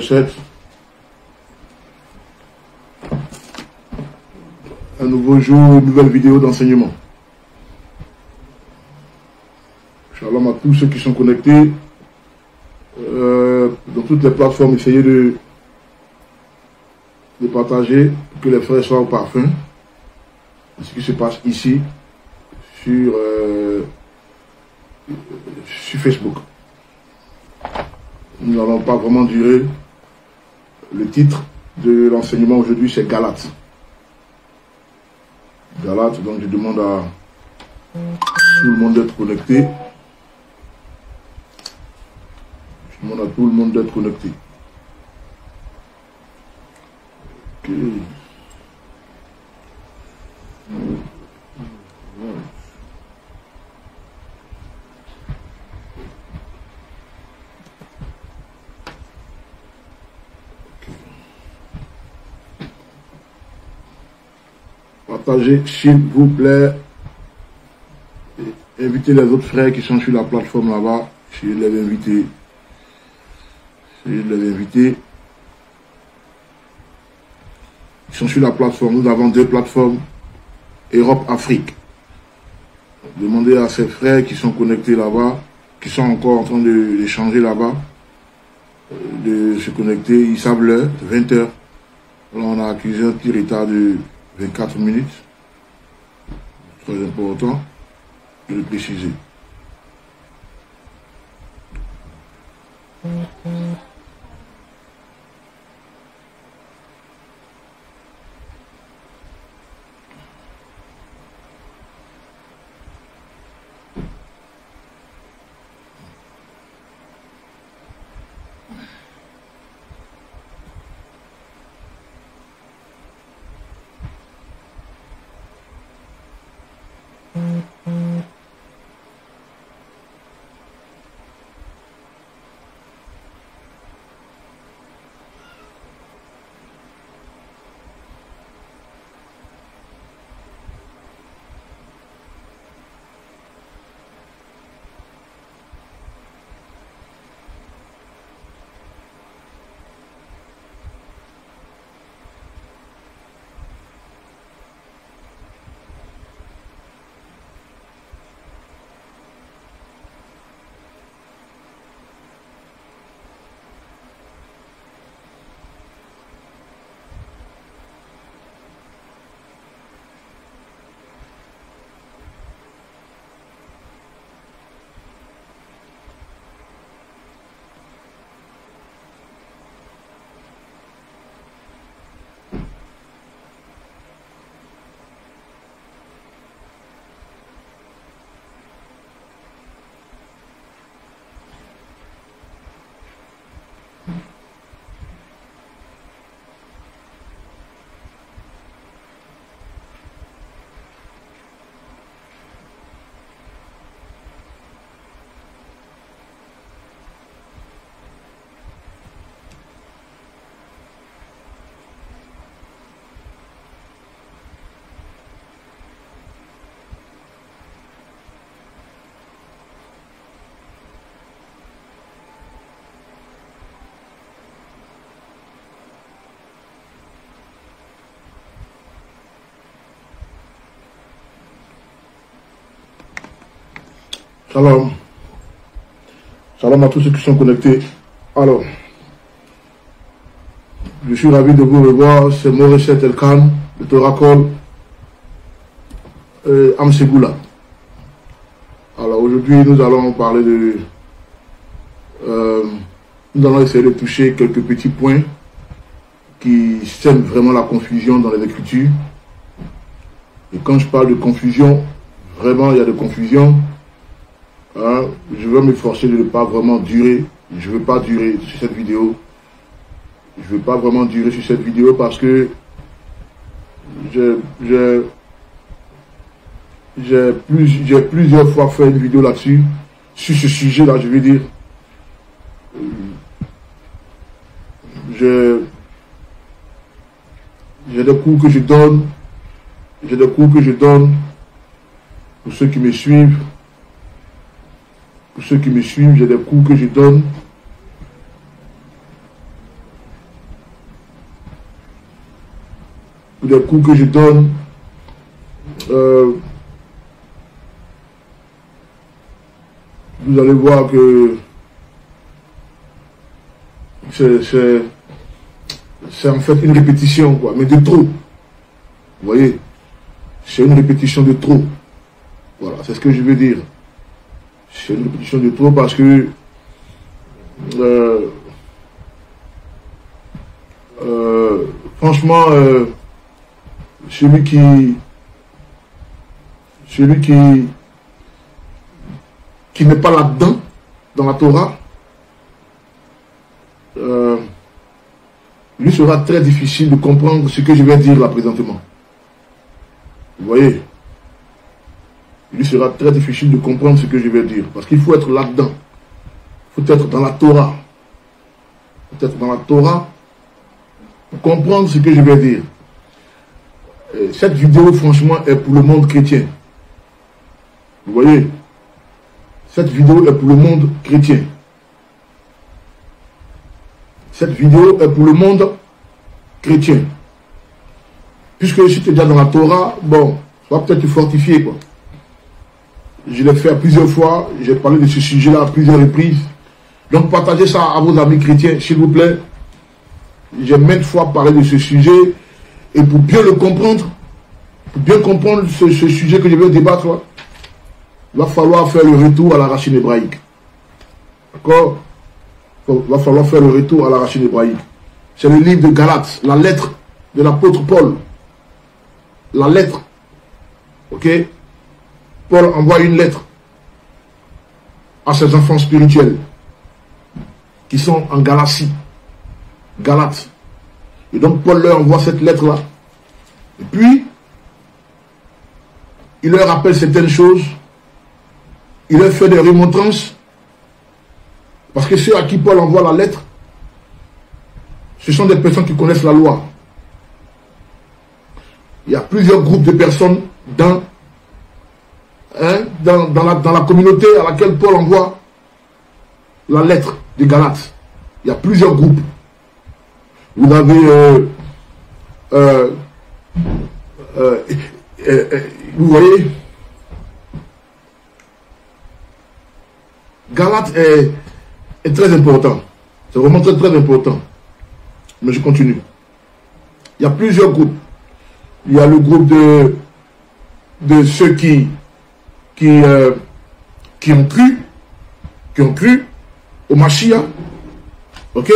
recette. Un nouveau jour, une nouvelle vidéo d'enseignement. Shalom à tous ceux qui sont connectés dans toutes les plateformes. Essayez de partager pour que les frères soient au parfum. Ce qui se passe ici sur Facebook. Nous n'allons pas vraiment durer. Le titre de l'enseignement aujourd'hui, c'est Galates. Galates, donc je demande à tout le monde d'être connecté. Je demande à tout le monde d'être connecté. Ok. Partagez s'il vous plaît. Et invitez les autres frères qui sont sur la plateforme là-bas. Essayez de les inviter. Essayez de les inviter. Ils sont sur la plateforme. Nous avons deux plateformes. Europe-Afrique. Demandez à ces frères qui sont connectés là-bas, qui sont encore en train d'échanger là-bas, de se connecter. Ils savent l'heure, 20 h. Alors on a accusé un petit retard de 24 minutes. Très important de le préciser. Shalom. Shalom à tous ceux qui sont connectés. Alors, je suis ravi de vous revoir. C'est Moresset Elkan, le Toracol, Amsegoula. Alors, aujourd'hui, nous allons parler de... nous allons essayer de toucher quelques petits points qui sèment vraiment la confusion dans les Écritures. Et quand je parle de confusion, vraiment, il y a de confusion. Je vais m'efforcer de ne pas vraiment durer. Je ne veux pas durer sur cette vidéo. Je ne veux pas vraiment durer sur cette vidéo parce que j'ai plusieurs fois fait une vidéo là-dessus. Sur ce sujet-là, je veux dire. J'ai des cours que je donne. J'ai des cours que je donne pour ceux qui me suivent. Pour ceux qui me suivent, j'ai des cours que je donne. des cours que je donne. Vous allez voir que c'est en fait une répétition, quoi, mais de trop. Vous voyez, c'est une répétition de trop. Voilà, c'est ce que je veux dire. C'est une répétition de trop parce que franchement, celui qui n'est pas là-dedans, dans la Torah, lui sera très difficile de comprendre ce que je vais dire là présentement. Vous voyez, lui sera très difficile de comprendre ce que je vais dire. Parce qu'il faut être là-dedans. Il faut être dans la Torah. Il faut être dans la Torah pour comprendre ce que je vais dire. Et cette vidéo, franchement, est pour le monde chrétien. Vous voyez, cette vidéo est pour le monde chrétien. Cette vidéo est pour le monde chrétien. Puisque si tu es déjà dans la Torah, bon, ça va peut-être te fortifier, quoi. Je l'ai fait plusieurs fois, j'ai parlé de ce sujet-là à plusieurs reprises. Donc partagez ça à vos amis chrétiens, s'il vous plaît. J'ai maintes fois parlé de ce sujet. Et pour bien le comprendre, pour bien comprendre ce sujet que je vais débattre, là, il va falloir faire le retour à la racine hébraïque. D'accord? Il va falloir faire le retour à la racine hébraïque. C'est le livre de Galates, la lettre de l'apôtre Paul. La lettre. Ok? Paul envoie une lettre à ses enfants spirituels qui sont en Galatie. Galates. Et donc Paul leur envoie cette lettre-là. Et puis, il leur rappelle certaines choses. Il leur fait des remontrances. Parce que ceux à qui Paul envoie la lettre, ce sont des personnes qui connaissent la loi. Il y a plusieurs groupes de personnes dans la communauté à laquelle Paul envoie la lettre des Galates. Il y a plusieurs groupes. Vous avez, vous voyez, Galates est très important. C'est vraiment très très important. Mais je continue. Il y a plusieurs groupes. Il y a le groupe de ceux qui ont cru au Mashiach. Ok?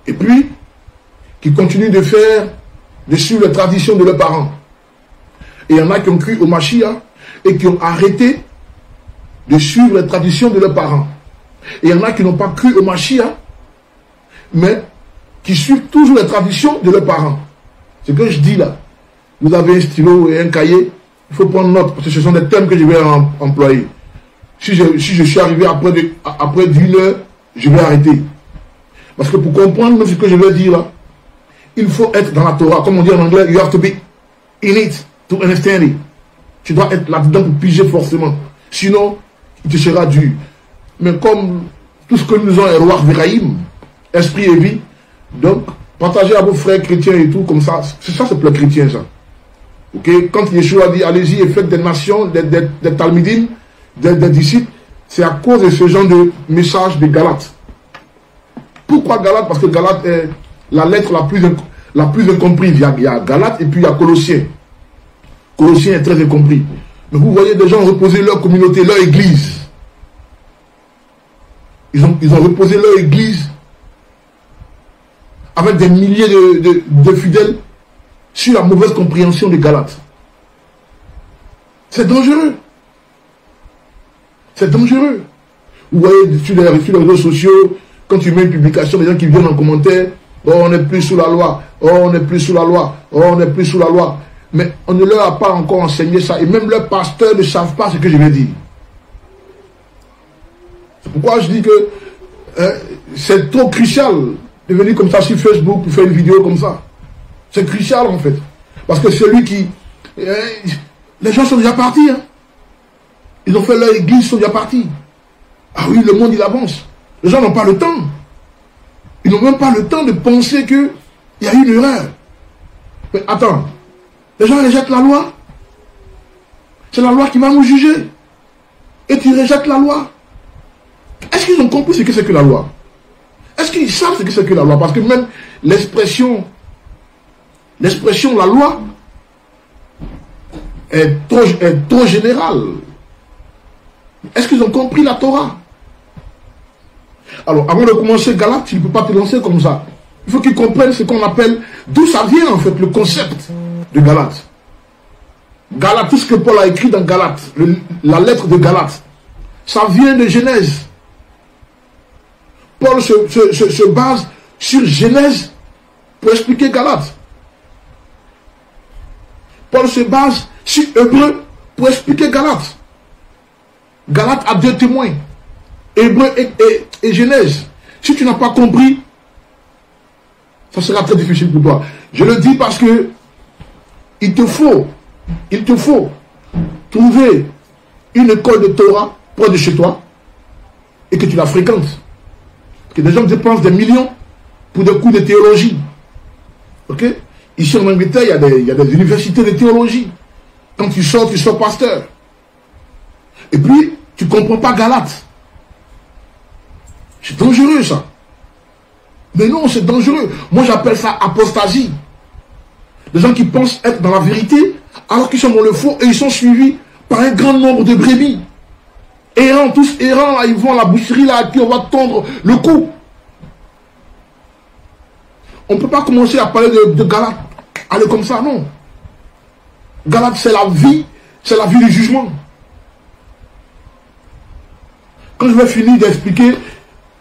Et puis, qui continuent de suivre les traditions de leurs parents. Et il y en a qui ont cru au Mashiach et qui ont arrêté de suivre les traditions de leurs parents. Et il y en a qui n'ont pas cru au Mashiach, mais qui suivent toujours les traditions de leurs parents. Ce que je dis là, vous avez un stylo et un cahier, il faut prendre note, parce que ce sont des thèmes que je vais employer. Si je suis arrivé après 10 heures, je vais arrêter. Parce que pour comprendre ce que je vais dire là, il faut être dans la Torah. Comme on dit en anglais, you have to be in it to understand it. Tu dois être là-dedans pour piger forcément. Sinon, il te sera dur. Mais comme tout ce que nous avons est roi Viraïm, esprit et vie, donc partagez à vos frères chrétiens et tout, comme ça. C'est ça, c'est plein chrétien, ça. Ok? Quand Yeshua dit, allez-y et faites des nations, des Talmudim, des disciples, c'est à cause de ce genre de message de Galates. Pourquoi Galates? Parce que Galates est la lettre la plus incomprise. Il y a Galates et puis il y a Colossiens. Colossiens est très incompris. Mais vous voyez, des gens ont reposé leur communauté, leur église. Ils ont reposé leur église avec des milliers de fidèles sur la mauvaise compréhension des Galates. C'est dangereux. C'est dangereux. Vous voyez sur les réseaux sociaux, quand tu mets une publication, les gens qui viennent en commentaire, oh, on n'est plus sous la loi, oh, on n'est plus sous la loi, oh, on n'est plus sous la loi. Mais on ne leur a pas encore enseigné ça. Et même leurs pasteurs ne savent pas ce que je vais dire. C'est pourquoi je dis que c'est trop crucial de venir comme ça sur Facebook pour faire une vidéo comme ça. C'est crucial en fait. Parce que celui qui... les gens sont déjà partis. Hein. Ils ont fait leur église, ils sont déjà partis. Ah oui, le monde il avance. Les gens n'ont pas le temps. Ils n'ont même pas le temps de penser qu'il y a une erreur. Mais attends, les gens rejettent la loi. C'est la loi qui va nous juger. Et tu rejettes la loi. Est-ce qu'ils ont compris ce que c'est que la loi? Est-ce qu'ils savent ce que c'est que la loi? Parce que même l'expression la loi est trop générale. Est-ce qu'ils ont compris la Torah? Alors, avant de commencer Galates, tu ne peux pas te lancer comme ça. Il faut qu'ils comprennent ce qu'on appelle, d'où ça vient en fait, le concept de Galates. Galates, tout ce que Paul a écrit dans Galates, la lettre de Galates, ça vient de Genèse. Paul se base sur Genèse pour expliquer Galates. Paul se base sur Hébreu pour expliquer Galates. Galates a deux témoins, Hébreu et Genèse. Si tu n'as pas compris, ça sera très difficile pour toi. Je le dis parce que il te faut trouver une école de Torah près de chez toi et que tu la fréquentes. Parce que des gens dépensent des millions pour des cours de théologie. Ok? Ici en Angleterre, il y a des universités de théologie. Quand tu sors pasteur. Et puis, tu ne comprends pas Galates. C'est dangereux ça. Mais non, c'est dangereux. Moi, j'appelle ça apostasie. Des gens qui pensent être dans la vérité, alors qu'ils sont dans le faux et ils sont suivis par un grand nombre de brebis. Errants, tous errants, là, ils vont à la boucherie, là, à qui on va tondre le cou. On ne peut pas commencer à parler de Galates, aller comme ça, non. Galates, c'est la vie du jugement. Quand je vais finir d'expliquer,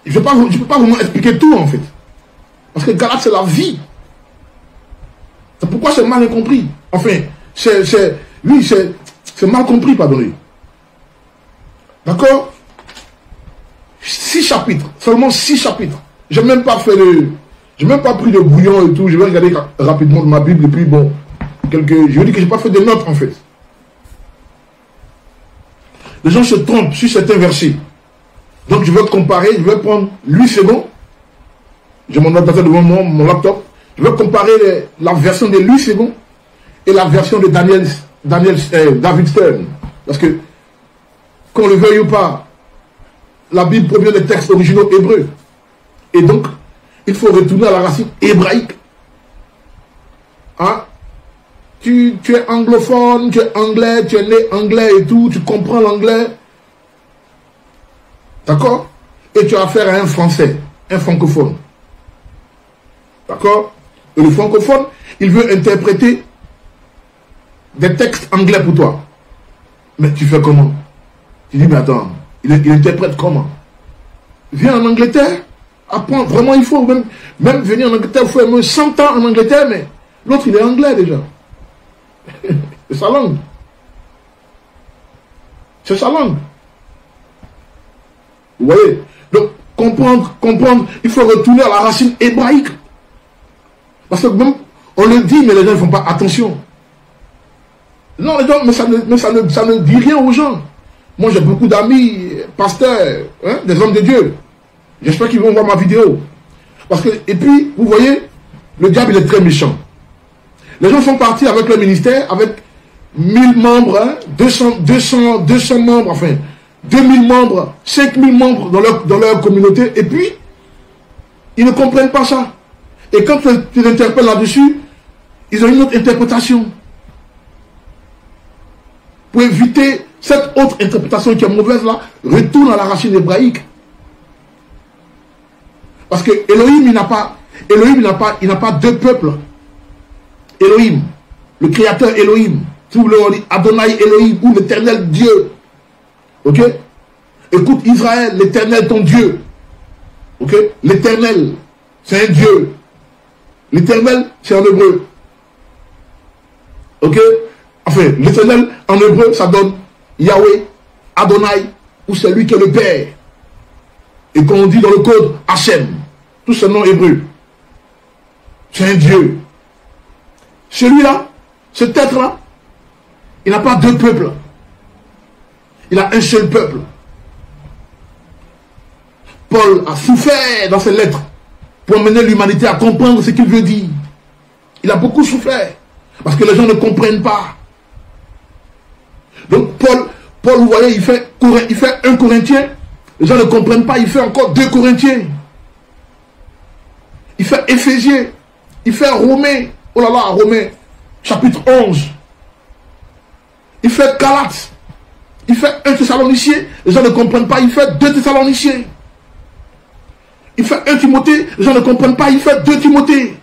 je ne peux pas vraiment expliquer tout, en fait. Parce que Galates, c'est la vie. C'est pourquoi c'est mal compris. Enfin, c'est mal compris, pardonnez. D'accord? 6 chapitres. Seulement 6 chapitres. J'ai même pas pris de bouillon et tout. Je vais regarder rapidement ma Bible et puis bon, je veux dire que j'ai pas fait de notes, en fait. Les gens se trompent sur certains versets. Donc je vais comparer, je vais prendre 8 secondes. J'ai mon ordinateur devant moi, mon laptop. Je vais comparer la version de Louis II et la version de David Stern. Parce que, qu'on le veuille ou pas, la Bible provient des textes originaux hébreux. Et donc, il faut retourner à la racine hébraïque. Hein? Tu es anglophone, tu es anglais, tu es né anglais et tout, tu comprends l'anglais. D'accord? Et tu as affaire à un français, un francophone. D'accord? Et le francophone, il veut interpréter des textes anglais pour toi. Mais tu fais comment? Tu dis, mais attends, il interprète comment? Viens en Angleterre, apprends. Vraiment, il faut même venir en Angleterre, il faut même 100 ans en Angleterre, mais l'autre, il est anglais déjà. C'est sa langue. C'est sa langue. Vous voyez? Donc, comprendre, il faut retourner à la racine hébraïque. Parce que même, on le dit, mais les gens ne font pas attention. Non, les gens, mais ça ne dit rien aux gens. Moi, j'ai beaucoup d'amis, pasteurs, hein, des hommes de Dieu. J'espère qu'ils vont voir ma vidéo. Parce que, et puis, vous voyez, le diable, il est très méchant. Les gens sont partis avec le ministère, avec 1000 membres, hein, 200 membres, enfin, 2000 membres, 5000 membres dans leur communauté, et puis, ils ne comprennent pas ça. Et quand tu les interpelles là-dessus, ils ont une autre interprétation. Pour éviter cette autre interprétation qui est mauvaise là, retourne à la racine hébraïque. Parce que Elohim, il n'a pas deux peuples. Elohim, le créateur Elohim, si vous voulez, on dit Adonai Elohim, ou l'éternel Dieu. Ok? Écoute Israël, l'éternel ton Dieu. Ok? L'éternel, c'est un Dieu. L'éternel, c'est en hébreu. Ok? Enfin, l'éternel en hébreu, ça donne Yahweh, Adonai, ou c'est lui qui est le Père. Et comme on dit dans le code, Hachem. Tous ces noms hébreux. C'est un Dieu. Celui-là, cet être-là, il n'a pas deux peuples. Il a un seul peuple. Paul a souffert dans ses lettres pour amener l'humanité à comprendre ce qu'il veut dire. Il a beaucoup souffert. Parce que les gens ne comprennent pas. Donc Paul, vous voyez, il fait 1 Corinthien. Les gens ne comprennent pas, il fait encore 2 Corinthiens. Il fait Éphésiens. Il fait Romains. Oh là là, Romains, chapitre 11. Il fait Galates. Il fait 1 Thessaloniciens. Les gens ne comprennent pas, il fait 2 Thessaloniciens. Il fait 1 Timothée. Les gens ne comprennent pas, il fait 2 Timothée.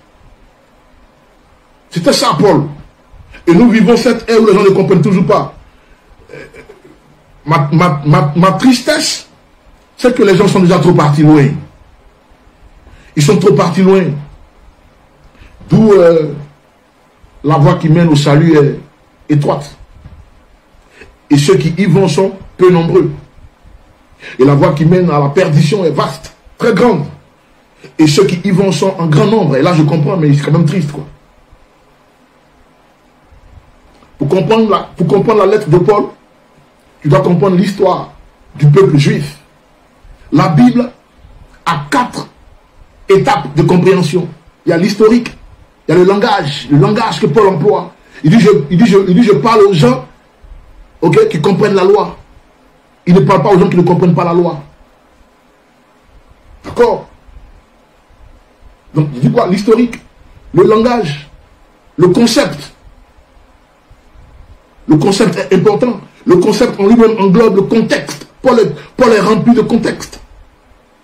C'était ça, Paul. Et nous vivons cette ère où les gens ne comprennent toujours pas. Ma tristesse, c'est que les gens sont déjà trop partis loin. Ils sont trop partis loin. D'où la voie qui mène au salut est étroite. Et ceux qui y vont sont peu nombreux. Et la voie qui mène à la perdition est vaste, très grande. Et ceux qui y vont sont en grand nombre. Et là, je comprends, mais c'est quand même triste, quoi. Pour comprendre la lettre de Paul, tu dois comprendre l'histoire du peuple juif. La Bible a 4 étapes de compréhension. Il y a l'historique, il y a le langage que Paul emploie. Il dit, je parle aux gens, okay, qui comprennent la loi. Il ne parle pas aux gens qui ne comprennent pas la loi. D'accord? Donc, il dit quoi? L'historique, le langage, le concept. Le concept est important. Le concept en lui-même englobe le contexte. Paul est rempli de contexte.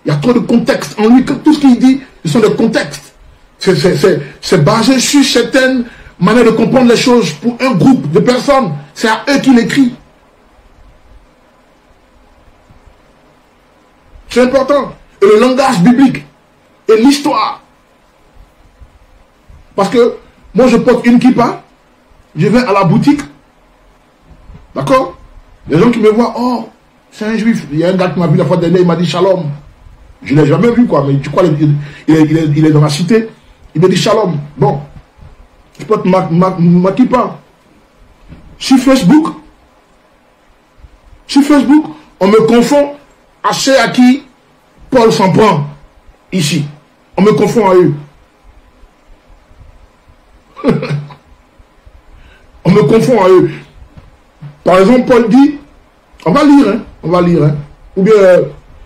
Il y a trop de contexte en lui. Tout ce qu'il dit, ce sont des contextes. C'est basé sur certaines manières de comprendre les choses pour un groupe de personnes. C'est à eux qu'il écrit. C'est important. Et le langage biblique et l'histoire. Parce que moi, je porte une kippa, je vais à la boutique. D'accord? Les gens qui me voient, oh, c'est un juif. Il y a un gars qui m'a vu la fois dernière, il m'a dit shalom. Je ne l'ai jamais vu, quoi, mais tu crois, il est dans la cité. Il me dit shalom. Bon, je porte ma kippa. Sur Facebook, on me confond à ceux à qui Paul s'en prend ici. On me confond à eux. On me confond à eux. Par exemple, Paul dit, on va lire, hein. Ou bien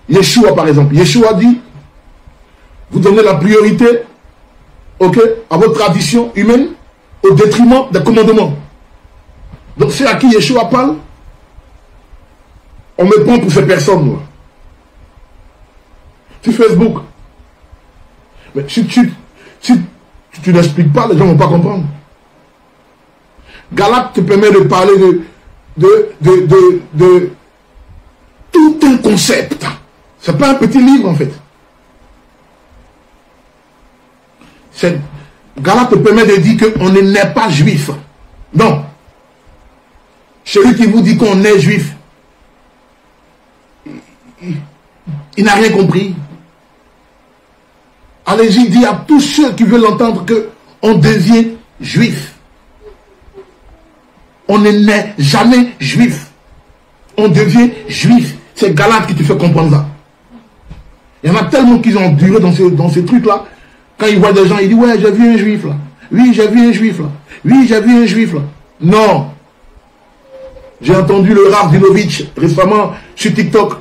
Yeshua, par exemple. Yeshua dit, vous donnez la priorité, ok, à votre tradition humaine au détriment des commandements. Donc c'est à qui Yeshua parle, on me prend pour ces personnes, moi. Sur Facebook. Mais si tu n'expliques pas, les gens ne vont pas comprendre. Galate te permet de parler de tout un concept. C'est pas un petit livre, en fait. Galate te permet de dire qu'on n'est pas juif. Non. Celui qui vous dit qu'on est juif, il n'a rien compris. Allez-y, dis à tous ceux qui veulent entendre qu'on devient juif. On n'est jamais juif. On devient juif. C'est Galate qui te fait comprendre ça. Il y en a tellement qui ont duré dans ces trucs-là. Quand ils voient des gens, ils disent, ouais, j'ai vu un juif là. Oui, j'ai vu un juif là. Oui, j'ai vu un juif là. Non. J'ai entendu le Rav Dinovitch récemment sur TikTok.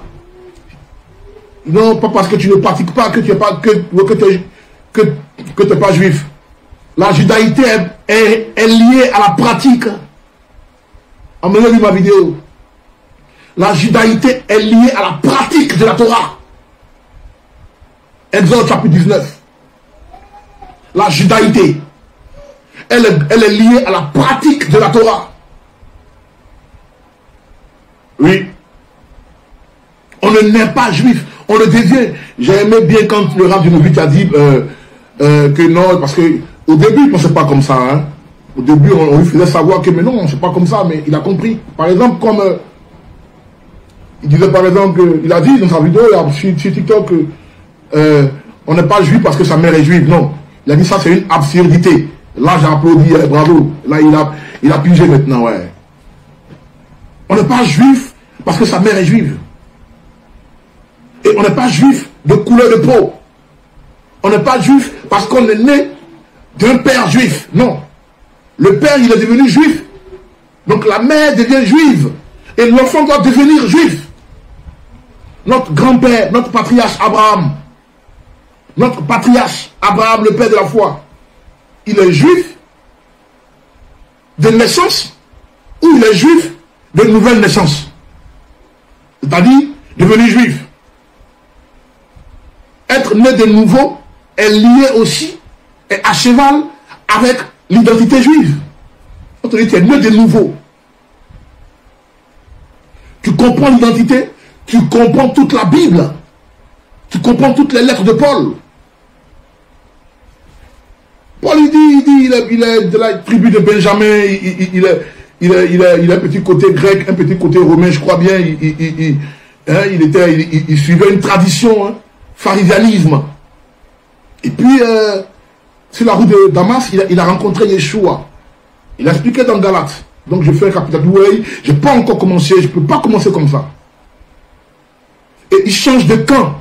Non, pas parce que tu ne pratiques pas que tu n'es pas, que t'es pas juif. La judaïté est liée à la pratique. Emmenez-lui ma vidéo. La judaïté est liée à la pratique de la Torah. Exode chapitre 19. La judaïté, elle est liée à la pratique de la Torah. Oui. On ne naît pas juif, on le devient. J'ai aimé bien quand le Rav Dinovitch a dit que non, parce que au début, il ne pensait pas comme ça. Hein. Au début, on lui faisait savoir que mais non, c'est pas comme ça, mais il a compris. Par exemple, comme il disait par exemple, il a dit dans sa vidéo sur TikTok que on n'est pas juif parce que sa mère est juive. Non, il a dit ça, c'est une absurdité. Là, j'ai applaudi, bravo. Là, il a pigé maintenant, ouais. On n'est pas juif parce que sa mère est juive. Et on n'est pas juif de couleur de peau. On n'est pas juif parce qu'on est né d'un père juif. Non. Le père, il est devenu juif. Donc la mère devient juive. Et l'enfant doit devenir juif. Notre grand-père, notre patriarche Abraham, le père de la foi, il est juif de naissance ou il est juif de nouvelle naissance. C'est-à-dire devenu juif. Être né de nouveau est lié aussi et à cheval avec l'identité juive. Quand on dit tu es né de nouveau, tu comprends l'identité, tu comprends toute la Bible, tu comprends toutes les lettres de Paul. Paul il est de la tribu de Benjamin, il a un petit côté grec, un petit côté romain, je crois bien. Il suivait une tradition, hein, pharisianisme. Et puis, sur la route de Damas, il a rencontré Yeshua. Il a expliqué dans Galates. Donc je fais un récapitulatif. Je n'ai pas encore commencé, je ne peux pas commencer comme ça. Et il change de camp.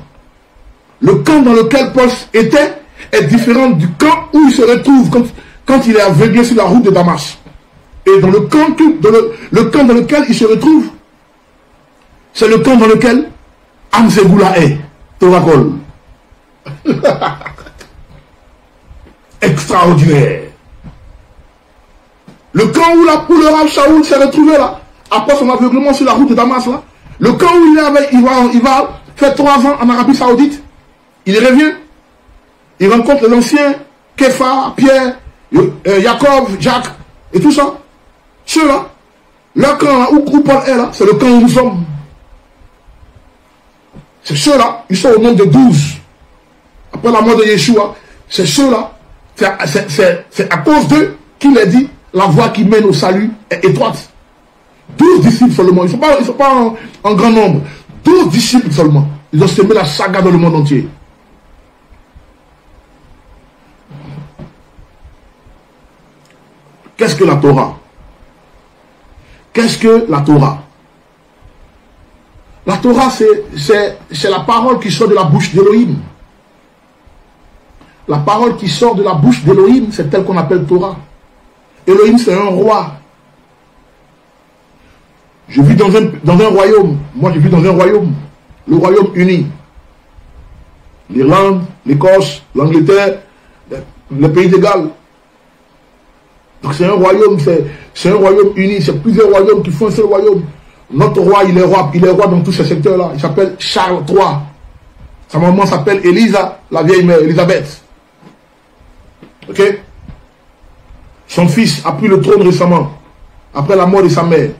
Le camp dans lequel Paul était est différent du camp où il se retrouve quand il est aveuglé sur la route de Damas. Et dans le camp dans lequel il se retrouve, c'est le camp dans lequel Amzegoula est. Torakol. Extraordinaire. Le camp où le Rav Shaoul s'est retrouvé là, après son aveuglement sur la route de Damas là, le camp où il va faire 3 ans en Arabie Saoudite, il revient, il rencontre les anciens, Kefa, Pierre, Jacob, Jacques, et tout ça. Ceux-là, le camp là, où Paul est là, c'est le camp où nous sommes. C'est ceux-là, ils sont au nombre de 12. Après la mort de Yeshua, c'est ceux-là, c'est à cause d'eux qu'il a dit, la voie qui mène au salut est étroite. 12 disciples seulement, ils ne sont pas en grand nombre. 12 disciples seulement. Ils ont semé la saga dans le monde entier. Qu'est-ce que la Torah? Qu'est-ce que la Torah? La Torah, c'est la parole qui sort de la bouche d'Élohim. La parole qui sort de la bouche d'Élohim, c'est telle qu'on appelle Torah. Élohim, c'est un roi. Je vis dans un royaume. Moi, je vis dans un royaume. Le royaume uni. L'Irlande, l'Écosse, l'Angleterre, le pays de Galles. Donc c'est un royaume, c'est un royaume uni. C'est plusieurs royaumes qui font un seul royaume. Notre roi, il est roi dans tous ces secteurs-là. Il s'appelle Charles III. Sa maman s'appelle Elisa, la vieille mère, Elisabeth. Ok? Son fils a pris le trône récemment, après la mort de sa mère.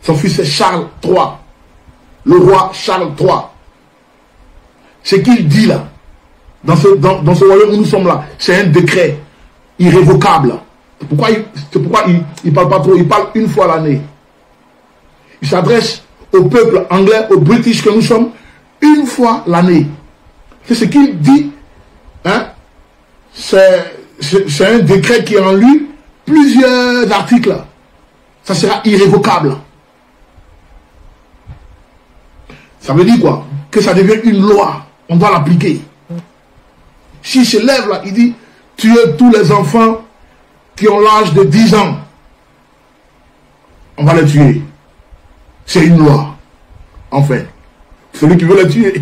Son fils c'est Charles III. Le roi Charles III. Ce qu'il dit là, dans ce royaume où nous sommes là, c'est un décret irrévocable. C'est pourquoi il ne parle pas trop, il parle une fois l'année. Il s'adresse au peuple anglais, aux British que nous sommes, une fois l'année. C'est ce qu'il dit. Hein? C'est un décret qui est en lui plusieurs articles. Ça sera irrévocable. Ça veut dire quoi? Que ça devient une loi. On doit l'appliquer. S'il se lève là, il dit, tuez tous les enfants qui ont l'âge de 10 ans. On va les tuer. C'est une loi. Enfin, celui qui veut les tuer.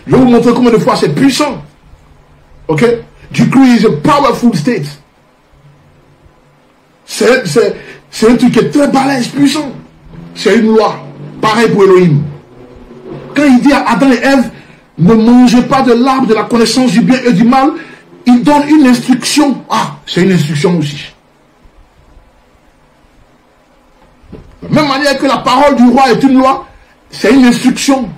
Je vais vous montrer combien de fois c'est puissant. Ok? Decree is a powerful state. C'est un truc qui est très balèze, puissant. C'est une loi. Pareil pour Elohim. Quand il dit à Adam et Ève, ne mangez pas de l'arbre de la connaissance du bien et du mal, il donne une instruction. Ah, c'est une instruction aussi. De la même manière que la parole du roi est une loi, c'est une instruction.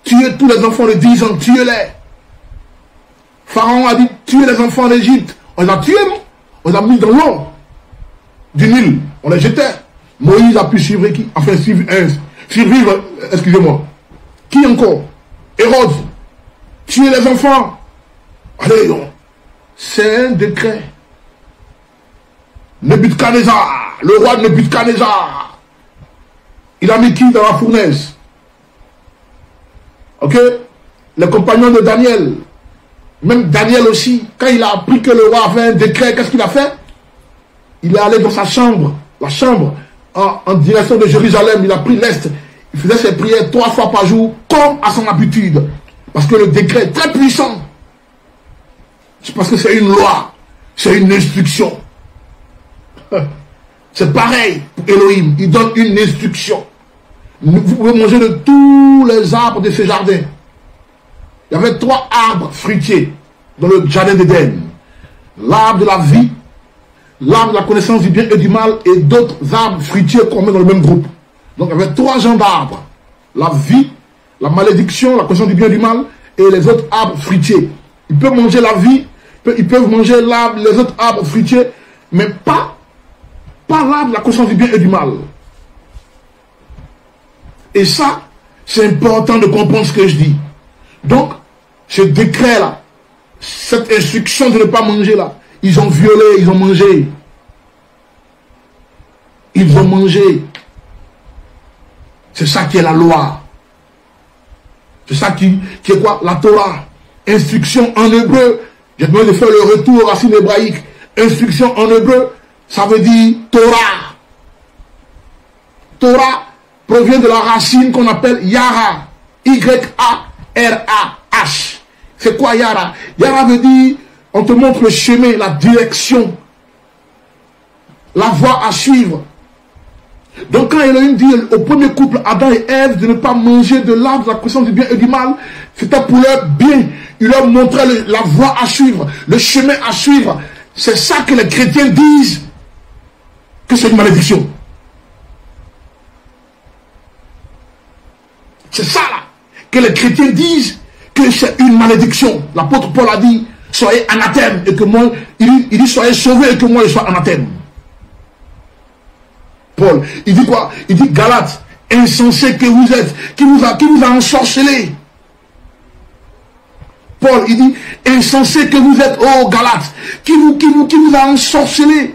Tuez tous les enfants de 10 ans, tuez-les. Pharaon a dit, tuez les enfants d'Égypte. On les a tués, non? On les a mis dans l'eau du Nil. On les jetait. Moïse a pu suivre qui? Enfin, survivre, excusez-moi. Qui encore? Hérode. Tuez les enfants. Allez, c'est un décret. Nebuchadnezzar, le roi de Nebuchadnezzar, il a mis qui dans la fournaise? Ok? Les compagnons de Daniel, même Daniel aussi, quand il a appris que le roi avait un décret, qu'est-ce qu'il a fait? il est allé dans sa chambre, la chambre, en direction de Jérusalem. Il a pris l'Est. Il faisait ses prières 3 fois par jour, comme à son habitude. Parce que le décret est très puissant. C'est parce que c'est une loi. C'est une instruction. C'est pareil pour Elohim. Il donne une instruction. Vous pouvez manger de tous les arbres de ce jardin. Il y avait 3 arbres fruitiers dans le jardin d'Éden. L'arbre de la vie, l'arbre de la connaissance du bien et du mal, et d'autres arbres fruitiers qu'on met dans le même groupe. Donc il y avait 3 genres d'arbres. La vie, la malédiction, la connaissance du bien et du mal, et les autres arbres fruitiers. Ils peuvent manger la vie, ils peuvent manger l'arbre, les autres arbres fruitiers, mais pas l'arbre de la connaissance du bien et du mal. Et ça, c'est important de comprendre ce que je dis. Donc, ce décret-là, cette instruction de ne pas manger là, ils ont violé, ils ont mangé. Ils ont mangé. C'est ça qui est la loi. C'est ça qui est quoi? La Torah. Instruction en hébreu. J'ai besoin de faire le retour aux racines hébraïques. Instruction en hébreu, ça veut dire Torah. Torah provient de la racine qu'on appelle Yara. Y-A-R-A-H. C'est quoi Yara? Yara veut dire, on te montre le chemin, la direction, la voie à suivre. Donc quand Elohim dit au premier couple, Adam et Ève, de ne pas manger de l'arbre de la connaissance du bien et du mal, c'était pour leur bien. Il leur montrait la voie à suivre, le chemin à suivre. C'est ça que les chrétiens disent, que c'est une malédiction. C'est ça là, que les chrétiens disent que c'est une malédiction. L'apôtre Paul a dit, soyez anathème, et que moi, il dit soyez sauvés et que moi je sois anathème. Paul, il dit quoi? Il dit Galates, insensés que vous êtes, qui vous a ensorcelé. Paul, il dit insensés que vous êtes, oh Galates, qui vous a ensorcelé.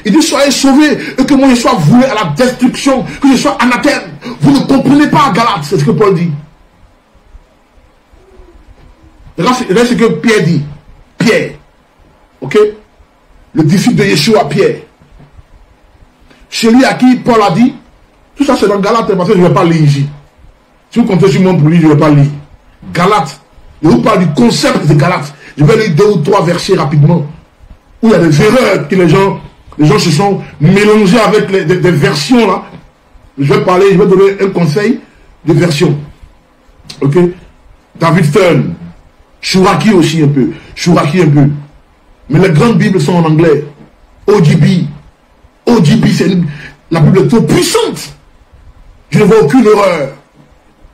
Il dit soyez sauvés et que moi je sois voué à la destruction, que je sois anathème. Vous ne comprenez pas Galates, c'est ce que Paul dit. Là c'est ce que Pierre dit. Pierre, ok, le disciple de Yeshua, Pierre. Celui à qui Paul a dit, tout ça c'est dans Galates, parce que je ne vais pas lire ici. Si vous comptez sur moi pour lire, je ne vais pas lire. Galates, je vous parle du concept de Galates. Je vais lire 2 ou 3 versets rapidement, où il y a des erreurs que les gens se sont mélangés avec des versions là. Je vais donner un conseil de version. Ok? David Stern, Shuraki aussi un peu. Mais les grandes Bibles sont en anglais. OGB, c'est la Bible trop puissante. Je ne vois aucune erreur.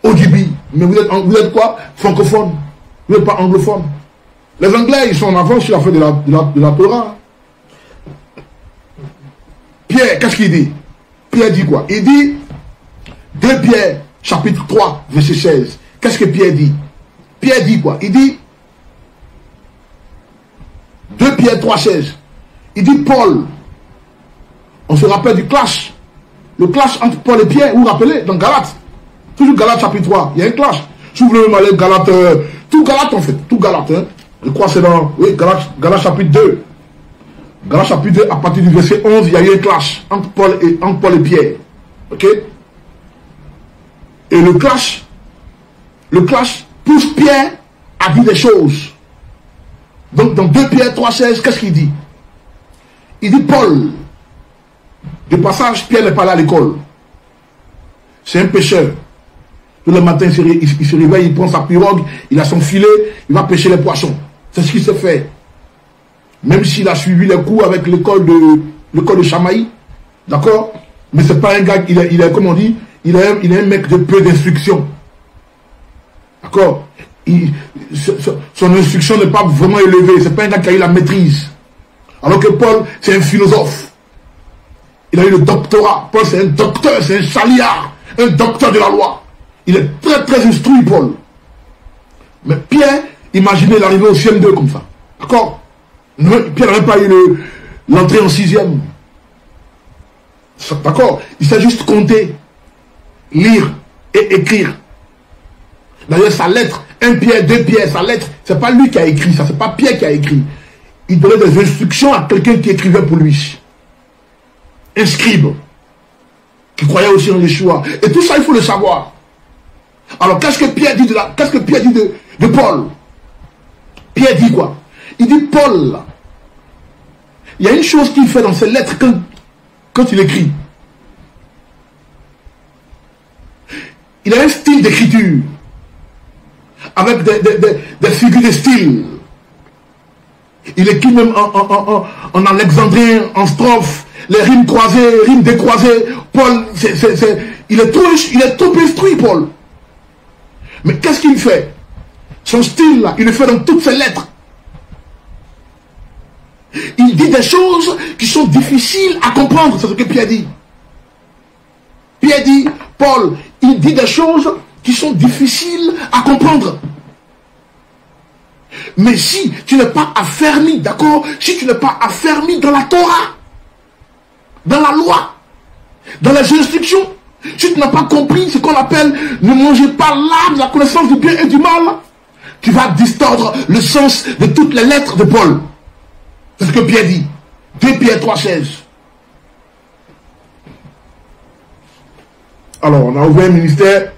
OGB. Mais vous êtes quoi? Francophone. Vous n'êtes pas anglophone. Les Anglais, ils sont en avance sur la fin de la Torah. Pierre, qu'est-ce qu'il dit? Pierre dit quoi? Il dit 2 Pierre, chapitre 3, verset 16. Qu'est-ce que Pierre dit? Pierre dit quoi? Il dit 2 Pierre 3, 16. Il dit Paul. On se rappelle du clash. Le clash entre Paul et Pierre, vous vous rappelez? Dans Galates. Toujours Galates chapitre 3. Il y a un clash. Si vous voulez même aller Galates, tout Galates en fait. Tout Galates. Hein. Je crois que c'est dans Galates chapitre 2. Galates chapitre 2, à partir du verset 11, il y a eu un clash entre Paul et Pierre. Ok? Et le clash pousse Pierre à dire des choses. Donc dans 2 Pierre 3, 16, qu'est-ce qu'il dit? Il dit Paul. De passage, Pierre n'est pas là à l'école. C'est un pêcheur. Tous les matins, il se réveille, il prend sa pirogue, il a son filet, il va pêcher les poissons. C'est ce qu'il sait faire. Même s'il a suivi les cours avec l'école de Chamaï, d'accord? Mais c'est pas un gars, il est comme on dit, il est un mec de peu d'instruction. D'accord? Son instruction n'est pas vraiment élevée, c'est pas un gars qui a eu la maîtrise. Alors que Paul, c'est un philosophe. Il a eu le doctorat. Paul, c'est un docteur, c'est un chaliard, un docteur de la loi. Il est très très instruit, Paul. Mais Pierre, imaginez l'arrivée au CM2 comme ça. D'accord? Pierre n'avait pas eu l'entrée en 6e. D'accord? Il sait juste compter, lire et écrire. D'ailleurs, sa lettre, 1 Pierre, 2 Pierre, sa lettre, c'est pas lui qui a écrit ça, c'est pas Pierre qui a écrit. il donnait des instructions à quelqu'un qui écrivait pour lui. Un scribe qui croyait aussi en Yeshua. Et tout ça, il faut le savoir. Alors, qu'est-ce que Pierre dit de Paul? Pierre dit quoi? Il dit, Paul, il y a une chose qu'il fait dans ses lettres quand il écrit. Il a un style d'écriture, avec des figures de style. Il écrit même en alexandrien, en strophe, les rimes croisées, rimes décroisées. Paul, il est trop instruit, Paul. Mais qu'est-ce qu'il fait? Son style, là, il le fait dans toutes ses lettres. Il dit des choses qui sont difficiles à comprendre. C'est ce que Pierre dit. Pierre dit, Paul, il dit des choses qui sont difficiles à comprendre. Mais si tu n'es pas affermi, d'accord? Si tu n'es pas affermi dans la Torah, dans la loi, dans les instructions, si tu n'as pas compris ce qu'on appelle ne mangez pas l'arbre de la connaissance du bien et du mal, tu vas distordre le sens de toutes les lettres de Paul. C'est ce que Pierre dit. 2 Pierre 3,16. Alors, on a ouvert un ministère,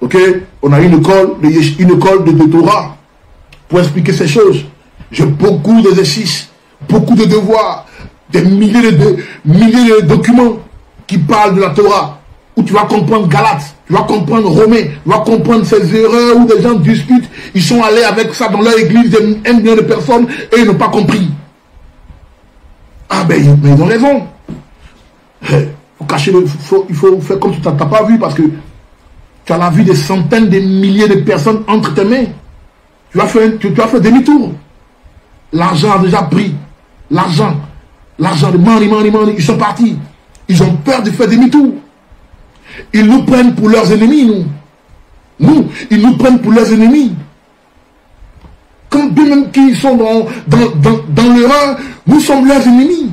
ok? On a une école de Torah pour expliquer ces choses. J'ai beaucoup d'exercices, beaucoup de devoirs, des milliers de documents qui parlent de la Torah, où tu vas comprendre Galates, tu vas comprendre Romains, tu vas comprendre ces erreurs où des gens discutent, ils sont allés avec ça dans leur église, 1 million de personnes, et ils n'ont pas compris. Ah ben, mais ils ont raison. Il faut faire comme si tu n'as pas vu, parce que tu as la vue des centaines de milliers de personnes entre tes mains. Tu as fait demi-tour. L'argent a déjà pris. L'argent, de money, ils sont partis. Ils ont peur de faire demi-tour. Ils nous prennent pour leurs ennemis, nous. Ils nous prennent pour leurs ennemis. Quand bien même qu'ils sont dans l'erreur, nous sommes leurs ennemis.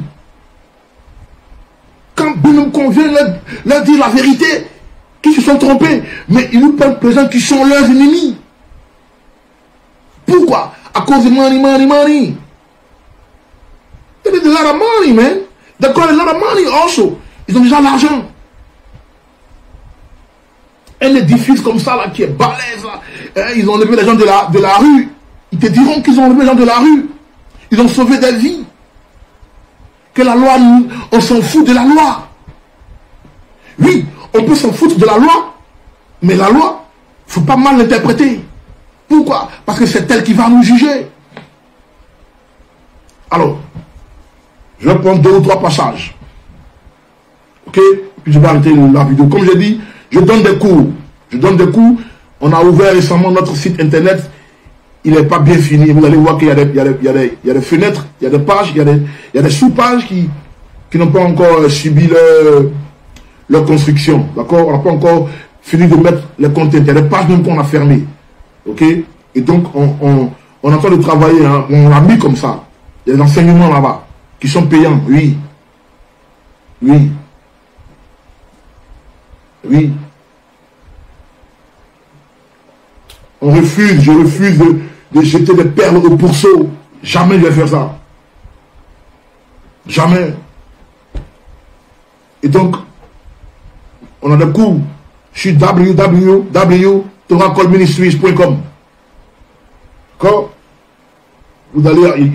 Quand bien même qu'on vient leur dire la vérité, qu'ils se sont trompés, mais ils nous prennent pour les gens qui sont leurs ennemis. Pourquoi? À cause de money. There is a lot of money, man. They got a lot of money also. Ils ont déjà l'argent. Un édifice comme ça, là, qui est balèze, là. Ils ont enlevé les gens de la rue. Ils te diront qu'ils ont enlevé les gens de la rue. Ils ont sauvé des vies. Que la loi, on s'en fout de la loi. Oui, on peut s'en foutre de la loi, mais la loi, il ne faut pas mal l'interpréter. Pourquoi? Parce que c'est elle qui va nous juger. Alors, je vais prendre 2 ou 3 passages. Ok? Puis je vais arrêter la vidéo. Comme j'ai dit, je donne des cours. On a ouvert récemment notre site internet. Il n'est pas bien fini. Vous allez voir qu'il y a des fenêtres, il y a des pages, il y a des sous-pages qui n'ont pas encore subi leur construction. D'accord? On n'a pas encore fini de mettre les contenus. Il y a des pages même qu'on a fermées. Ok? Et donc, on est en train de travailler. Hein. On l'a mis comme ça. Il y a des enseignements là-bas qui sont payants. Oui. Je refuse de jeter des perles au pourceau. Jamais je vais faire ça. Jamais. Et donc, on a des cours sur www.torahcallministries.com. D'accord? Vous allez,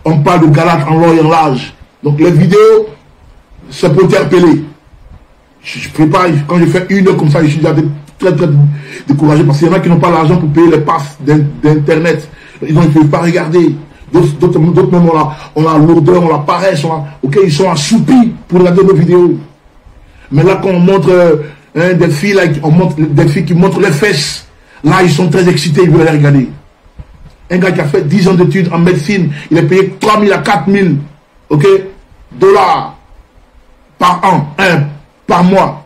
on parle de Galates en long et en large. Donc les vidéos, c'est pour interpeller. Je ne fais pas, quand je fais une heure comme ça, je suis déjà très découragé parce qu'il y en a qui n'ont pas l'argent pour payer les passes d'internet. Ils ne peuvent pas regarder. D'autres même on a lourdeur, on la paresse, ils sont assoupis pour regarder nos vidéos. Mais là, quand on montre des filles, là, on montre des filles qui montrent les fesses, là, ils sont très excités, ils veulent les regarder. Un gars qui a fait 10 ans d'études en médecine, il est payé 3 000 à 4 000 dollars par an, par mois.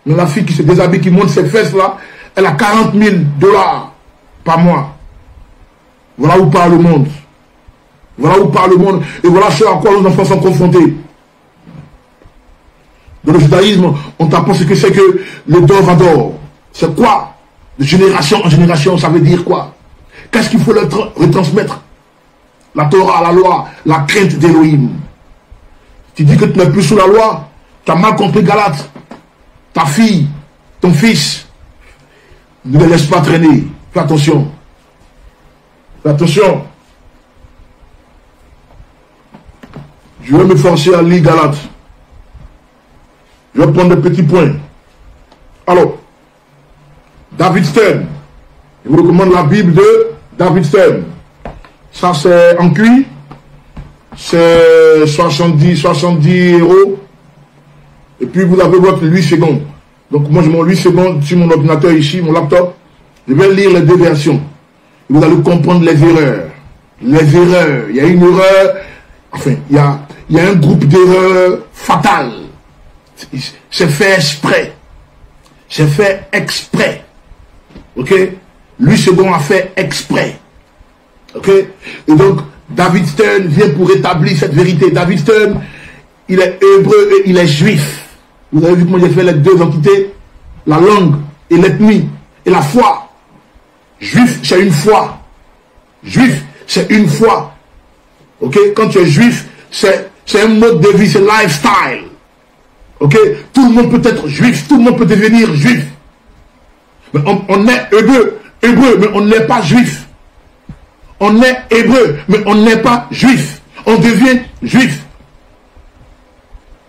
Mais la fille qui se déshabille, qui montre ses fesses là, elle a 40 000 dollars par mois. Voilà où part le monde. Et voilà ce à quoi nos enfants sont confrontés. Dans le judaïsme, on t'apprend ce que c'est que le dor-vador. C'est quoi? De génération en génération, ça veut dire quoi? Qu'est-ce qu'il faut leur retransmettre? La Torah, la loi, la crainte d'Élohim. Tu dis que tu n'es plus sous la loi, tu as mal compris Galate. Ta fille, ton fils, ne les laisse pas traîner. Fais attention. Fais attention. Je vais me forcer à lire Galate. Je vais prendre des petits points. Alors, David Stern. Je vous recommande la Bible de David Stern. Ça, c'est en cuit. C'est 70 euros. Et puis, vous avez votre 8 secondes. Donc, moi, j'ai mon 8 secondes sur mon ordinateur ici, mon laptop. Je vais lire les deux versions. Vous allez comprendre les erreurs. Les erreurs. Il y a une erreur. Enfin, il y a un groupe d'erreurs fatales. C'est fait exprès. C'est fait exprès. Ok? 8 secondes a fait exprès. Ok? Et donc, David Stern vient pour établir cette vérité. David Stern, il est hébreu et il est juif. Vous avez vu comment j'ai fait les deux entités? La langue et l'ethnie et la foi. Juif, c'est une foi. Juif, c'est une foi. Ok? Quand tu es juif, c'est un mode de vie, c'est lifestyle. Ok? Tout le monde peut être juif, tout le monde peut devenir juif. Mais on est hébreu, mais on n'est pas juif. On est hébreu, mais on n'est pas juif. On devient juif.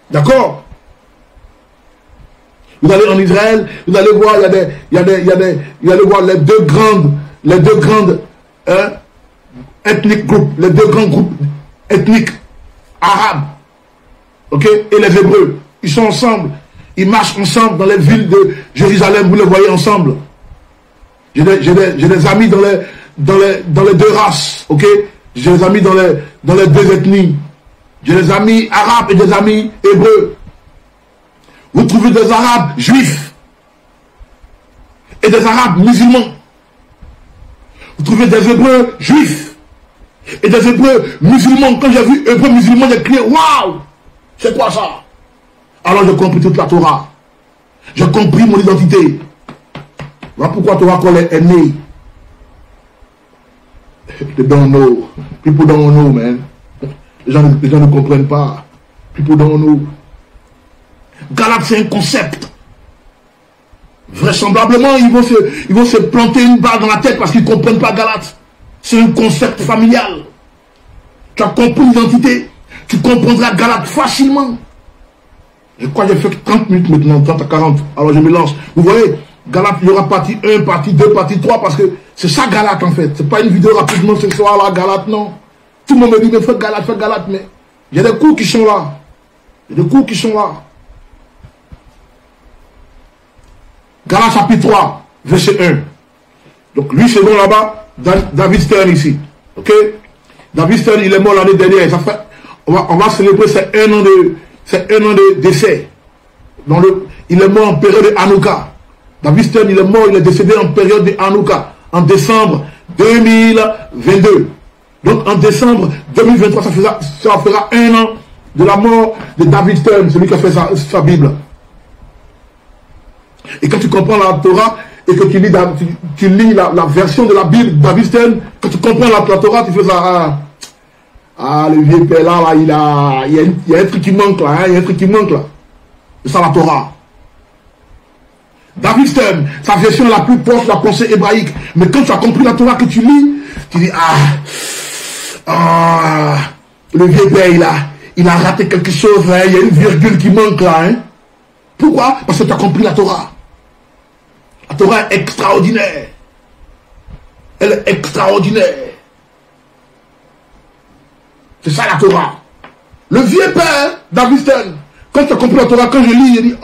D'accord? Vous allez en Israël, vous allez voir, vous allez voir les deux grandes ethniques groupes, les deux grands groupes ethniques arabes. Ok? Et les hébreux. Ils sont ensemble. Ils marchent ensemble dans les villes de Jérusalem. Vous les voyez ensemble. J'ai des amis dans les deux races. Ok? J'ai des amis dans les deux ethnies. J'ai des amis arabes et des amis hébreux. Vous trouvez des arabes juifs et des arabes musulmans. Vous trouvez des hébreux juifs et des hébreux musulmans. Quand j'ai vu hébreux musulmans, j'ai crié waouh! C'est quoi ça? Alors j'ai compris toute la Torah. J'ai compris mon identité. Voilà pourquoi Torah Call est né. They don't know. People don't know, man. Les gens ne comprennent pas. People don't know. Galate, c'est un concept. Vraisemblablement, ils vont se planter une balle dans la tête parce qu'ils ne comprennent pas Galate. C'est un concept familial. Tu as compris l'identité. Tu comprendras Galate facilement. Je crois que j'ai fait 30 minutes maintenant, 30 à 40. Alors je me lance. Vous voyez, Galate, il y aura partie 1, partie 2, partie 3, parce que c'est ça Galate en fait. C'est pas une vidéo rapidement ce soir là, Galate, non. Tout le monde me dit, mais faites Galate, mais il y a des cours qui sont là. Il y a des cours qui sont là. Galate chapitre 3, verset 1. Donc lui, c'est bon là-bas, David Stern ici. Ok? David Stern, il est mort l'année dernière. Ça fait, on va célébrer ces un an de décès. Il est mort en période de Hanouka. David Stern, il est mort, il est décédé en période de Hanouka, en décembre 2022. Donc en décembre 2023, ça fera un an de la mort de David Stern, celui qui a fait sa Bible. Et quand tu comprends la Torah et que tu lis la version de la Bible de David Stern, quand tu comprends la Torah, tu fais ça. Le vieux père là, il y a un truc qui manque là, il y a un truc qui manque là. C'est ça la Torah. David Stern, sa version la plus proche de la pensée hébraïque. Mais quand tu as compris la Torah que tu lis, tu dis le vieux père il a raté quelque chose, hein, il y a une virgule qui manque là. Hein. Pourquoi? Parce que tu as compris la Torah. La Torah est extraordinaire. Elle est extraordinaire. C'est ça la Torah. Le vieux père, David Stern, quand tu as compris la Torah, quand je lis, il dit,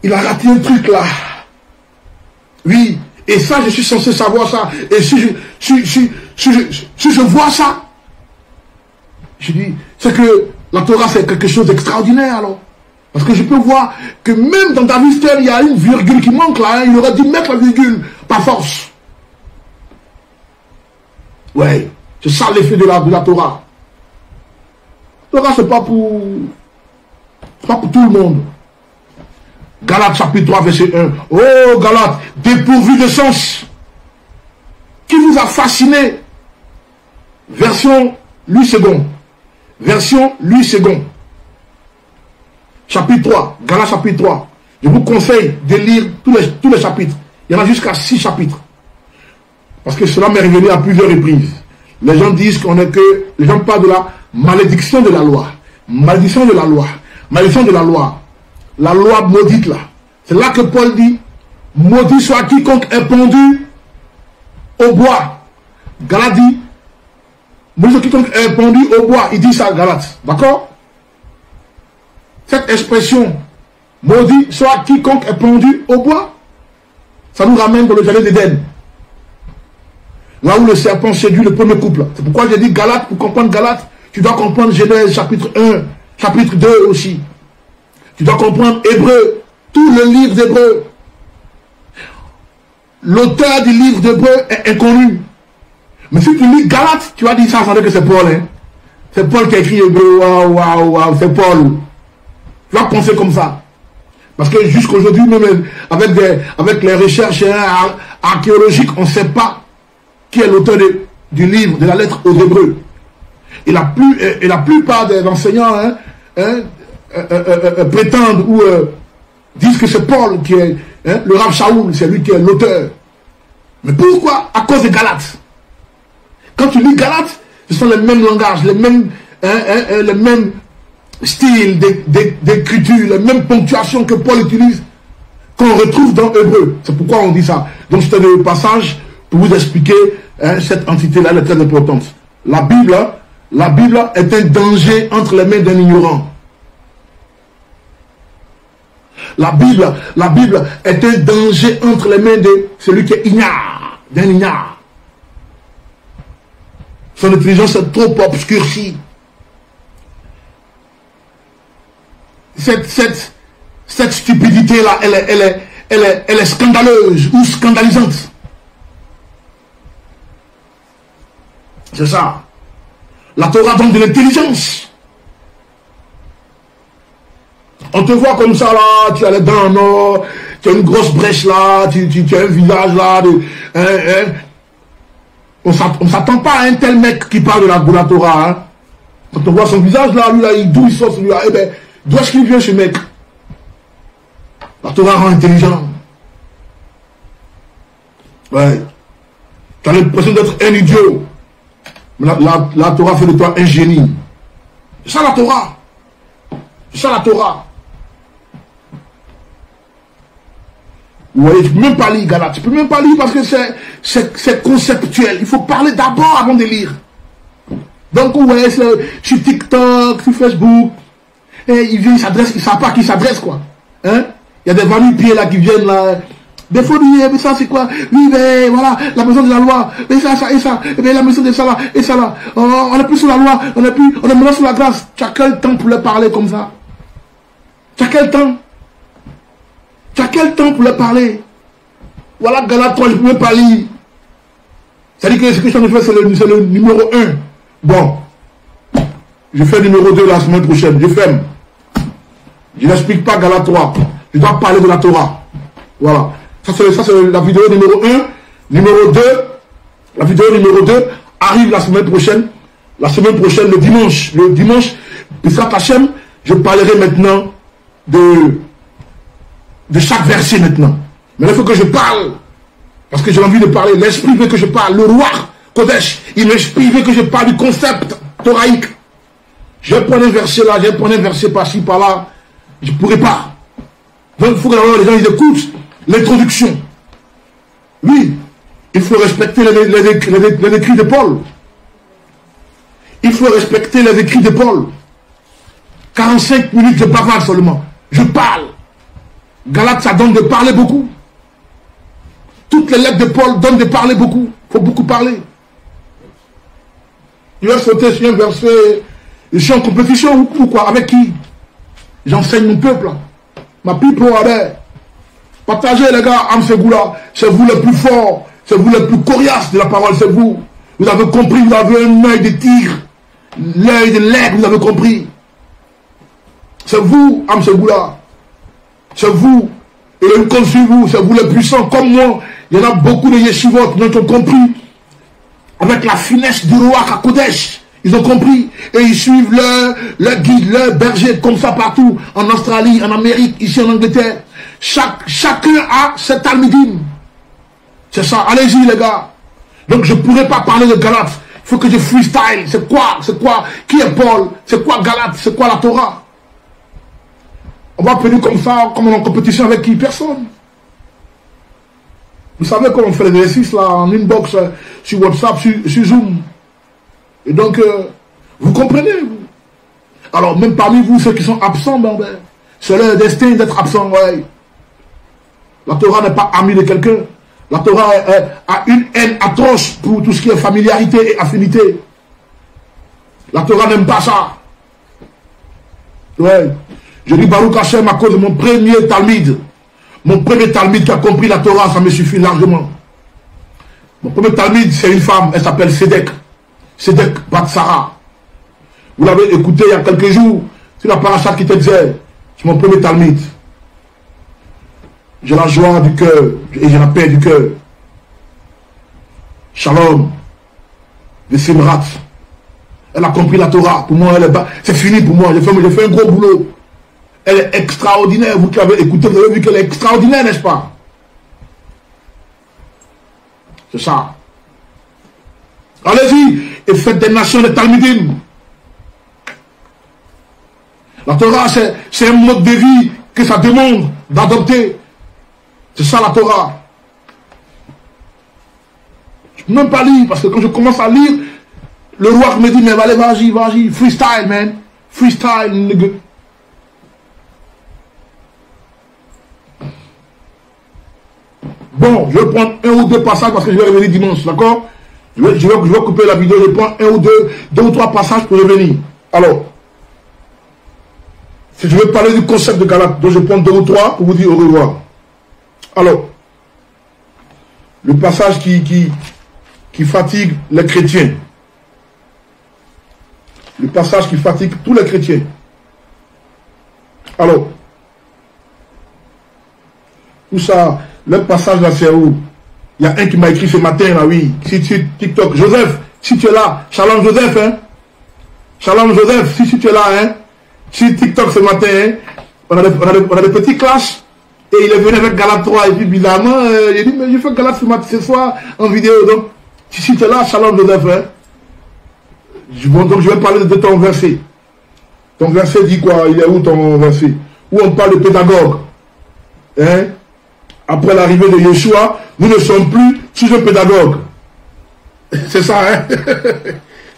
il a raté un truc là. Oui, et ça, je suis censé savoir ça. Et si je vois ça, je dis, c'est que la Torah, c'est quelque chose d'extraordinaire alors. Parce que je peux voir que même dans David Stern, il y a une virgule qui manque là. Hein, il aurait dû mettre la virgule par force. Ouais, c'est ça l'effet de la Torah. La Torah, c'est pas pour tout le monde. Galates chapitre 3, verset 1. Oh, Galates, dépourvu de sens. Qui vous a fasciné? version Louis II. Version Louis II. Chapitre 3. Galates chapitre 3. Je vous conseille de lire tous les chapitres. Il y en a jusqu'à 6 chapitres. Parce que cela m'est revenu à plusieurs reprises. Les gens disent qu'on est que... Les gens parlent de la malédiction de la loi. Malédiction de la loi. Malédiction de la loi. La loi maudite là. C'est là que Paul dit, maudit soit quiconque est pendu au bois. Galate dit, maudit soit quiconque est pendu au bois. Il dit ça, Galate. D'accord? Cette expression, maudit soit quiconque est pendu au bois, ça nous ramène dans le jardin d'Éden. Là où le serpent séduit le premier couple. C'est pourquoi j'ai dit Galate, pour comprendre Galate, tu dois comprendre Genèse chapitre 1, chapitre 2 aussi. Tu dois comprendre Hébreu, tout le livre d'Hébreu. L'auteur du livre d'Hébreu est inconnu. Mais si tu lis Galate, tu vas dire ça, sans dire que c'est Paul. Hein? C'est Paul qui a écrit Hébreu, waouh, c'est Paul. Tu vas penser comme ça. Parce que jusqu'aujourd'hui, même avec les recherches archéologiques, on ne sait pas qui est l'auteur du livre, de la lettre aux Hébreux. Et la plupart des enseignants prétendent ou disent que c'est Paul qui est le Rav Shaoul, c'est lui qui est l'auteur. Mais pourquoi? À cause des Galates. Quand tu lis Galates, ce sont les mêmes langages, les mêmes styles d'écriture, les mêmes ponctuations que Paul utilise, qu'on retrouve dans Hébreu. C'est pourquoi on dit ça. Donc c'est un passage pour vous expliquer cette entité-là, elle est très importante. La Bible est un danger entre les mains d'un ignorant. La Bible est un danger entre les mains de celui qui est ignare, d'un ignare. Son intelligence est trop obscurcie. Cette stupidité-là, elle est scandaleuse ou scandalisante. C'est ça. La Torah donne de l'intelligence. On te voit comme ça là, tu as les dents en or, tu as une grosse brèche là, tu as un visage là. On ne s'attend pas à un tel mec qui parle de la Torah. Hein. Quand on voit son visage là, lui là, d'où il sort celui-là, eh ben, d'où est-ce qu'il vient ce mec? La Torah rend intelligent. Ouais. Tu as l'impression d'être un idiot. Mais la Torah fait de toi un génie. C'est ça la Torah. C'est ça la Torah. Vous voyez, tu ne peux même pas lire Galate. Tu ne peux même pas lire parce que c'est conceptuel. Il faut parler d'abord avant de lire. Donc, vous voyez, sur TikTok, sur Facebook, et il vient, il s'adresse, il ne sait pas à qui il s'adresse, quoi. Hein? Il y a des va-nu-pieds là qui viennent là. Des fois, mais ça c'est quoi? Oui, mais voilà, la maison de la loi, et ça, et ça, et bien la maison de ça là, et ça là. On n'est plus sous la loi, on est maintenant sous la grâce. Tu as quel temps pour leur parler comme ça? Tu as quel temps? Tu as quel temps pour leur parler? Voilà, Galate 3, je ne peux même pas lire. C'est-à-dire que ce que je suis en train de faire, c'est le numéro 1. Bon. Je fais le numéro 2 la semaine prochaine. Je ferme. Je n'explique pas Galate 3. Je dois parler de la Torah. Voilà. Ça, c'est la vidéo numéro 1. Numéro 2. La vidéo numéro 2 arrive la semaine prochaine. La semaine prochaine, le dimanche. Le dimanche, Bifrat Hachem, je parlerai maintenant de chaque verset maintenant. Mais il faut que je parle. Parce que j'ai envie de parler. L'esprit veut que je parle. Le roi Kodesh, l'esprit veut que je parle du concept thoraïque. Je vais prendre un verset là, je vais prendre un verset par-ci, par-là. Je ne pourrai pas. Donc il faut que les gens ils écoutent l'introduction. Oui, il faut respecter les écrits de Paul. Il faut respecter les écrits de Paul. 45 minutes de bavard seulement. Je parle. Galate, ça donne de parler beaucoup. Toutes les lettres de Paul donnent de parler beaucoup. Il faut beaucoup parler. Il va sauter sur un verset. Je suis en compétition ou quoi? Avec qui? J'enseigne mon peuple. Ma people, allez. Partagez les gars, Amsegoula. C'est vous les plus forts. C'est vous les plus coriaces de la parole. C'est vous. Vous avez compris. Vous avez un œil de tigre. L'œil de l'aigle. Vous avez compris. C'est vous, Amsegoula. C'est vous. Et une comme sur vous. C'est vous les puissants comme moi. Il y en a beaucoup de yeshivot qui ont compris. avec la finesse du roi Kakodesh. Ils ont compris et ils suivent leur guide, leur berger, comme ça partout, en Australie, en Amérique, ici en Angleterre. Chacun a ses Talmidim. C'est ça, allez-y les gars. Donc je ne pourrais pas parler de Galate. Il faut que je freestyle. C'est quoi? Qui est Paul? C'est quoi Galate? C'est quoi la Torah? On va venir comme ça, comme en compétition avec qui? Personne. Vous savez comment on fait les exercices là, en inbox, sur WhatsApp, sur Zoom. Et donc, vous comprenez, vous. Alors, même parmi vous, ceux qui sont absents, ben, c'est leur destin d'être absent, ouais. La Torah n'est pas amie de quelqu'un. La Torah a une haine atroce pour tout ce qui est familiarité et affinité. La Torah n'aime pas ça. Ouais. Je dis Baruch Hashem à cause de mon premier Talmide. Mon premier Talmide qui a compris la Torah, ça me suffit largement. Mon premier Talmide, c'est une femme, elle s'appelle Sédek. Sédek Batsara. Vous l'avez écouté il y a quelques jours, c'est la paracha qui te disait, c'est mon premier Talmide. J'ai la joie du cœur et j'ai la paix du cœur. Shalom. De Simrat. Elle a compris la Torah. Pour moi, c'est fini pour moi. J'ai fait un gros boulot. Elle est extraordinaire. Vous qui l'avez écouté, vous avez vu qu'elle est extraordinaire, n'est-ce pas? C'est ça. Allez-y et faites des nations de Talmidim. La Torah, c'est un mode de vie que ça demande d'adopter. C'est ça la Torah. Je ne peux même pas lire, parce que quand je commence à lire, le roi me dit, mais allez, vas-y, freestyle, man. Freestyle, nigga. Bon, je vais prendre un ou deux passages parce que je vais revenir dimanche, d'accord? Je vais couper la vidéo, je prends un ou deux ou trois passages pour revenir. Alors, si je veux parler du concept de Galate, donc je prends deux ou trois pour vous dire au revoir. Alors, le passage qui fatigue les chrétiens. Le passage qui fatigue tous les chrétiens. Alors, tout ça, le passage là, c'est où? Il y a un qui m'a écrit ce matin, là, oui, si tu TikTok. Joseph, si tu es là, Shalom Joseph, hein? Shalom Joseph, si tu es là, hein? Si TikTok ce matin, hein? On a des petits clashs. Et il est venu avec Galate 3, et puis bizarrement, il a dit, mais je fais Galate ce soir en vidéo. Donc, si tu es là, Shalom Joseph, hein? Bon, donc je vais parler de ton verset. Ton verset dit quoi? Il est où ton verset? Où on parle de pédagogue. Hein? Après l'arrivée de Yeshua, nous ne sommes plus sous un pédagogue. C'est ça, hein?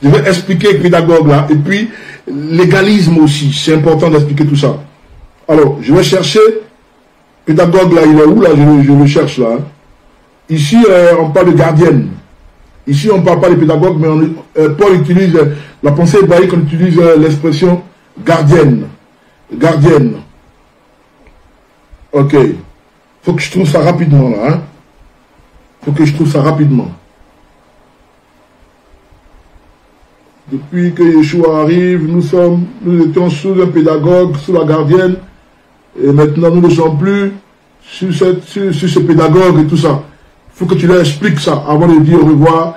Je vais expliquer pédagogue là. Et puis, légalisme aussi. C'est important d'expliquer tout ça. Alors, je vais chercher. Pédagogue là, il est où là? Je le cherche là. Hein? Ici, on parle de gardienne. Ici, on ne parle pas de pédagogue, mais Paul utilise, la pensée hébraïque, on utilise l'expression gardienne. Gardienne. Ok. Faut que je trouve ça rapidement là. Hein? Faut que je trouve ça rapidement. Depuis que Yeshua arrive, nous étions sous un pédagogue, sous la gardienne. Et maintenant, nous ne sommes plus sur ce pédagogue et tout ça. Il faut que tu leur expliques ça avant de dire au revoir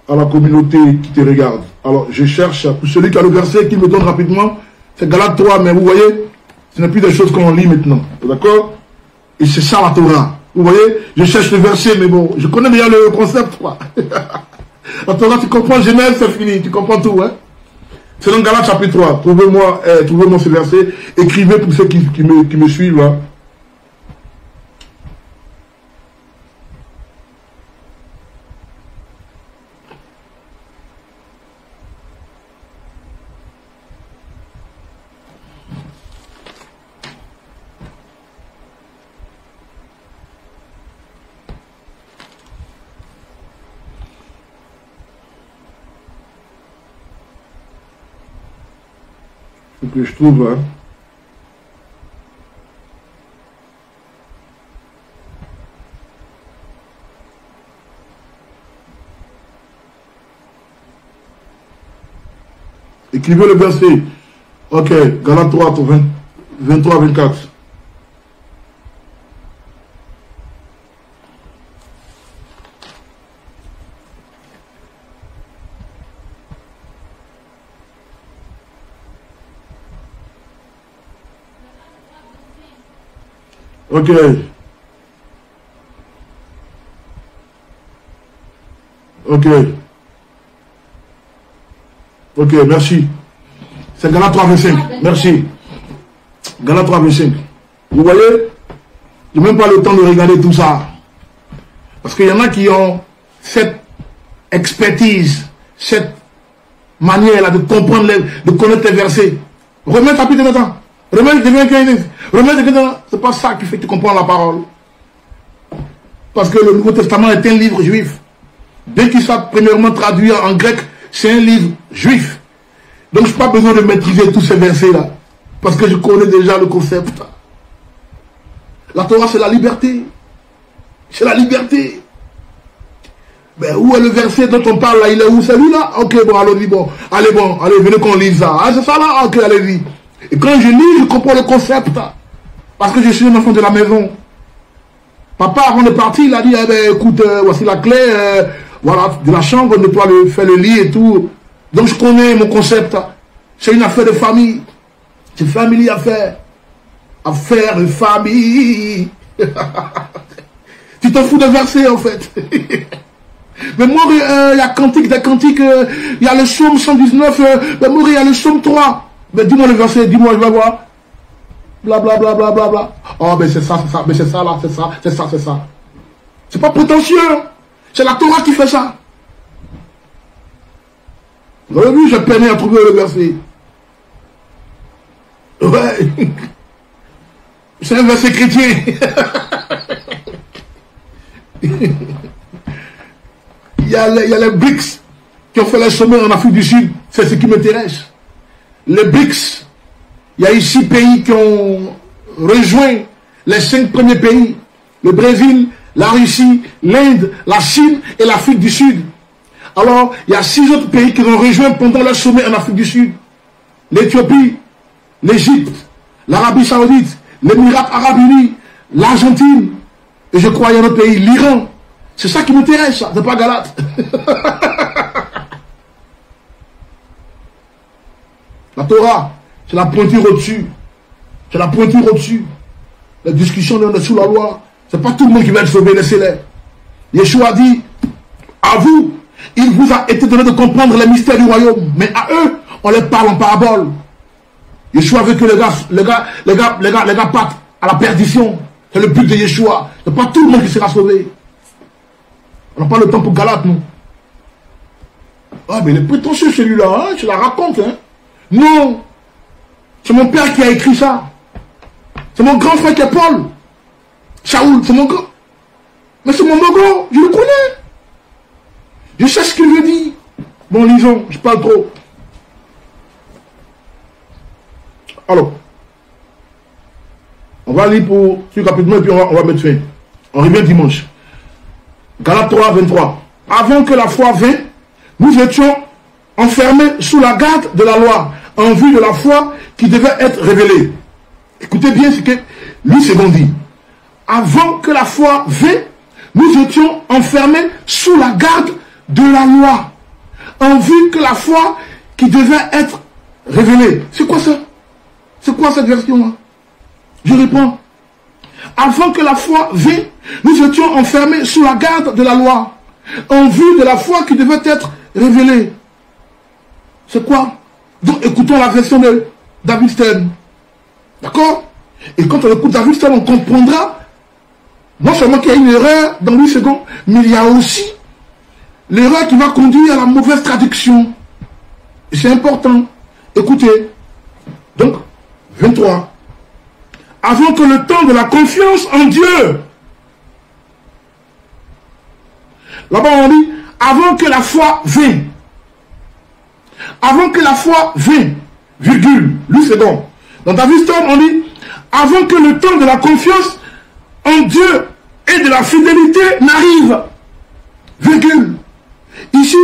à la communauté qui te regarde. Alors, je cherche, pour celui qui a le verset, qui me donne rapidement, c'est Galate 3, mais vous voyez, ce n'est plus des choses qu'on lit maintenant. D'accord? Et c'est ça la Torah. Vous voyez, je cherche le verset, mais bon, je connais déjà le concept, quoi. La Torah, tu comprends Genèse, c'est fini, tu comprends tout, hein? C'est dans Galates chapitre 3. Trouvez-moi ce verset. Écrivez pour ceux qui me suivent. Hein. Faut que je trouve. Hein. Écrivez le verset. Ok, Galates 3, 23, 24. Ok. Ok. Ok, merci. C'est Galates 3, 25. Merci. Galates 3, 25. Vous voyez, je n'ai même pas le temps de regarder tout ça. Parce qu'il y en a qui ont cette expertise, cette manière-là de comprendre, de connaître les versets. Remets ta pite dedans. Remets, c'est pas ça qui fait que tu comprends la parole. Parce que le Nouveau Testament est un livre juif. Dès qu'il soit premièrement traduit en grec, c'est un livre juif. Donc je n'ai pas besoin de maîtriser tous ces versets-là. Parce que je connais déjà le concept. La Torah, c'est la liberté. C'est la liberté. Mais où est le verset dont on parle là? Il est où? Celui-là? Ok, bon, allez, bon. Allez, venez qu'on lise ça. Ah, c'est ça là? Ok, allez-y. Et quand je lis, je comprends le concept. Parce que je suis un enfant de la maison. Papa, avant de partir, il a dit, eh ben, écoute, voici la clé, voilà, de la chambre, nettoie fais le lit et tout. Donc je connais mon concept. C'est une affaire de famille. C'est famille affaire. Affaire de famille. Tu t'en fous de verset en fait. Mais moi, il y a cantique, des cantiques, il y a le psaume 119, mais moi, il y a le psaume 3. Mais dis-moi le verset, dis-moi, je vais voir. Bla bla bla bla bla bla. Oh, mais c'est ça, mais c'est ça là, c'est ça, c'est ça, c'est ça. C'est pas prétentieux. C'est la Torah qui fait ça. Vous avez vu, j'ai peiné à trouver le verset. Ouais. C'est un verset chrétien. Il y a les BRICS qui ont fait les sommets en Afrique du Sud. C'est ce qui m'intéresse. Les BRICS, il y a ici pays qui ont rejoint les 5 premiers pays. Le Brésil, la Russie, l'Inde, la Chine et l'Afrique du Sud. Alors, il y a 6 autres pays qui ont rejoint pendant le sommet en Afrique du Sud. L'Éthiopie, l'Égypte, l'Arabie Saoudite, l'Émirat Arabes Unis, l'Argentine, et je crois qu'il y a un autre pays, l'Iran. C'est ça qui m'intéresse, ça, c'est pas Galate. La Torah, c'est la pointure au-dessus. C'est la pointure au-dessus. La discussion est sous la loi. C'est pas tout le monde qui va être sauvé, laissez-les. Yeshua dit, à vous, il vous a été donné de comprendre les mystères du royaume, mais à eux, on les parle en parabole. Yeshua veut que les gars partent à la perdition. C'est le but de Yeshua. C'est pas tout le monde qui sera sauvé. On n'a pas le temps pour Galate, nous. Ah, mais il est prétentieux celui-là, hein? Je la raconte, hein? Non. C'est mon père qui a écrit ça. C'est mon grand frère qui est Paul. Shaoul, c'est mon grand. Mais c'est mon mogo, je le connais. Je sais ce qu'il veut dire. Bon, lisons, je parle trop. Alors, on va lire pour suivre rapidement et puis on va mettre fin. On revient dimanche. Galates 3, 23. Avant que la foi vînt, nous étions enfermés sous la garde de la loi, en vue de la foi qui devait être révélée. Écoutez bien ce que lui second dit. Avant que la foi vînt, nous étions enfermés sous la garde de la loi, en vue que la foi qui devait être révélée. C'est quoi ça? C'est quoi cette version-là? Je réponds. Avant que la foi vînt, nous étions enfermés sous la garde de la loi, en vue de la foi qui devait être révélée. C'est quoi? Donc écoutons la version de David Stern. D'accord? Et quand on écoute David Stern, on comprendra non seulement qu'il y a une erreur dans 8 secondes, mais il y a aussi l'erreur qui va conduire à la mauvaise traduction. Et c'est important. Écoutez. Donc, 23. Avant que le temps de la confiance en Dieu. Là-bas on dit, avant que la foi vienne. Avant que la foi vienne, virgule, lui c'est bon. Dans David Stern, on dit, avant que le temps de la confiance en Dieu et de la fidélité n'arrive, virgule. Ici,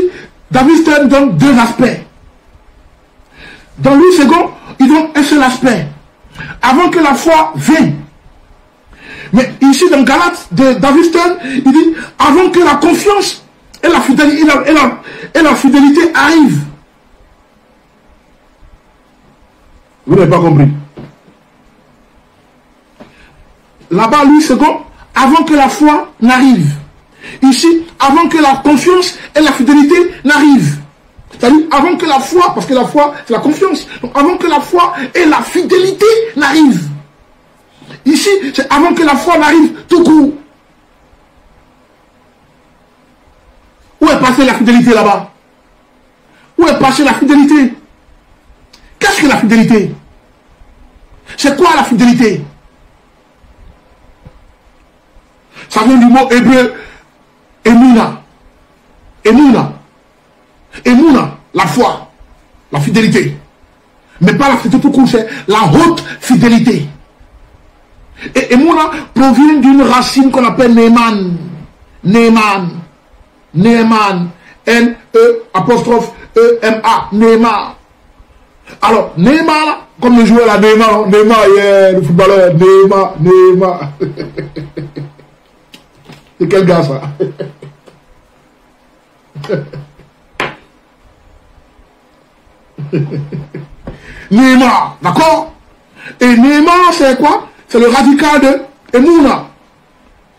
David Stern donne 2 aspects. Dans lui second, il donne un seul aspect. Avant que la foi vienne. Mais ici, dans Galates de David Stern, il dit, avant que la confiance et la fidélité, et la fidélité arrivent. Vous n'avez pas compris. Là-bas, lui, second, avant que la foi n'arrive. Ici, avant que la confiance et la fidélité n'arrivent. C'est-à-dire, avant que la foi, parce que la foi, c'est la confiance. Donc, avant que la foi et la fidélité n'arrivent. Ici, c'est avant que la foi n'arrive tout court. Où est passée la fidélité là-bas? Où est passée la fidélité? Qu'est-ce que la fidélité? C'est quoi la fidélité? Ça vient du mot hébreu Emouna. Emouna. Emouna, la foi, la fidélité. Mais pas la fidélité tout court, c'est la haute fidélité. Et Emouna provient d'une racine qu'on appelle Neeman. Neeman. Neeman. N-E-E-M-A. Neeman. Alors, Neymar, comme le joueur là, Neymar, le footballeur, Neymar. C'est quel gars ça? Neymar, d'accord? Et Neymar, c'est quoi? C'est le radical de Emouna.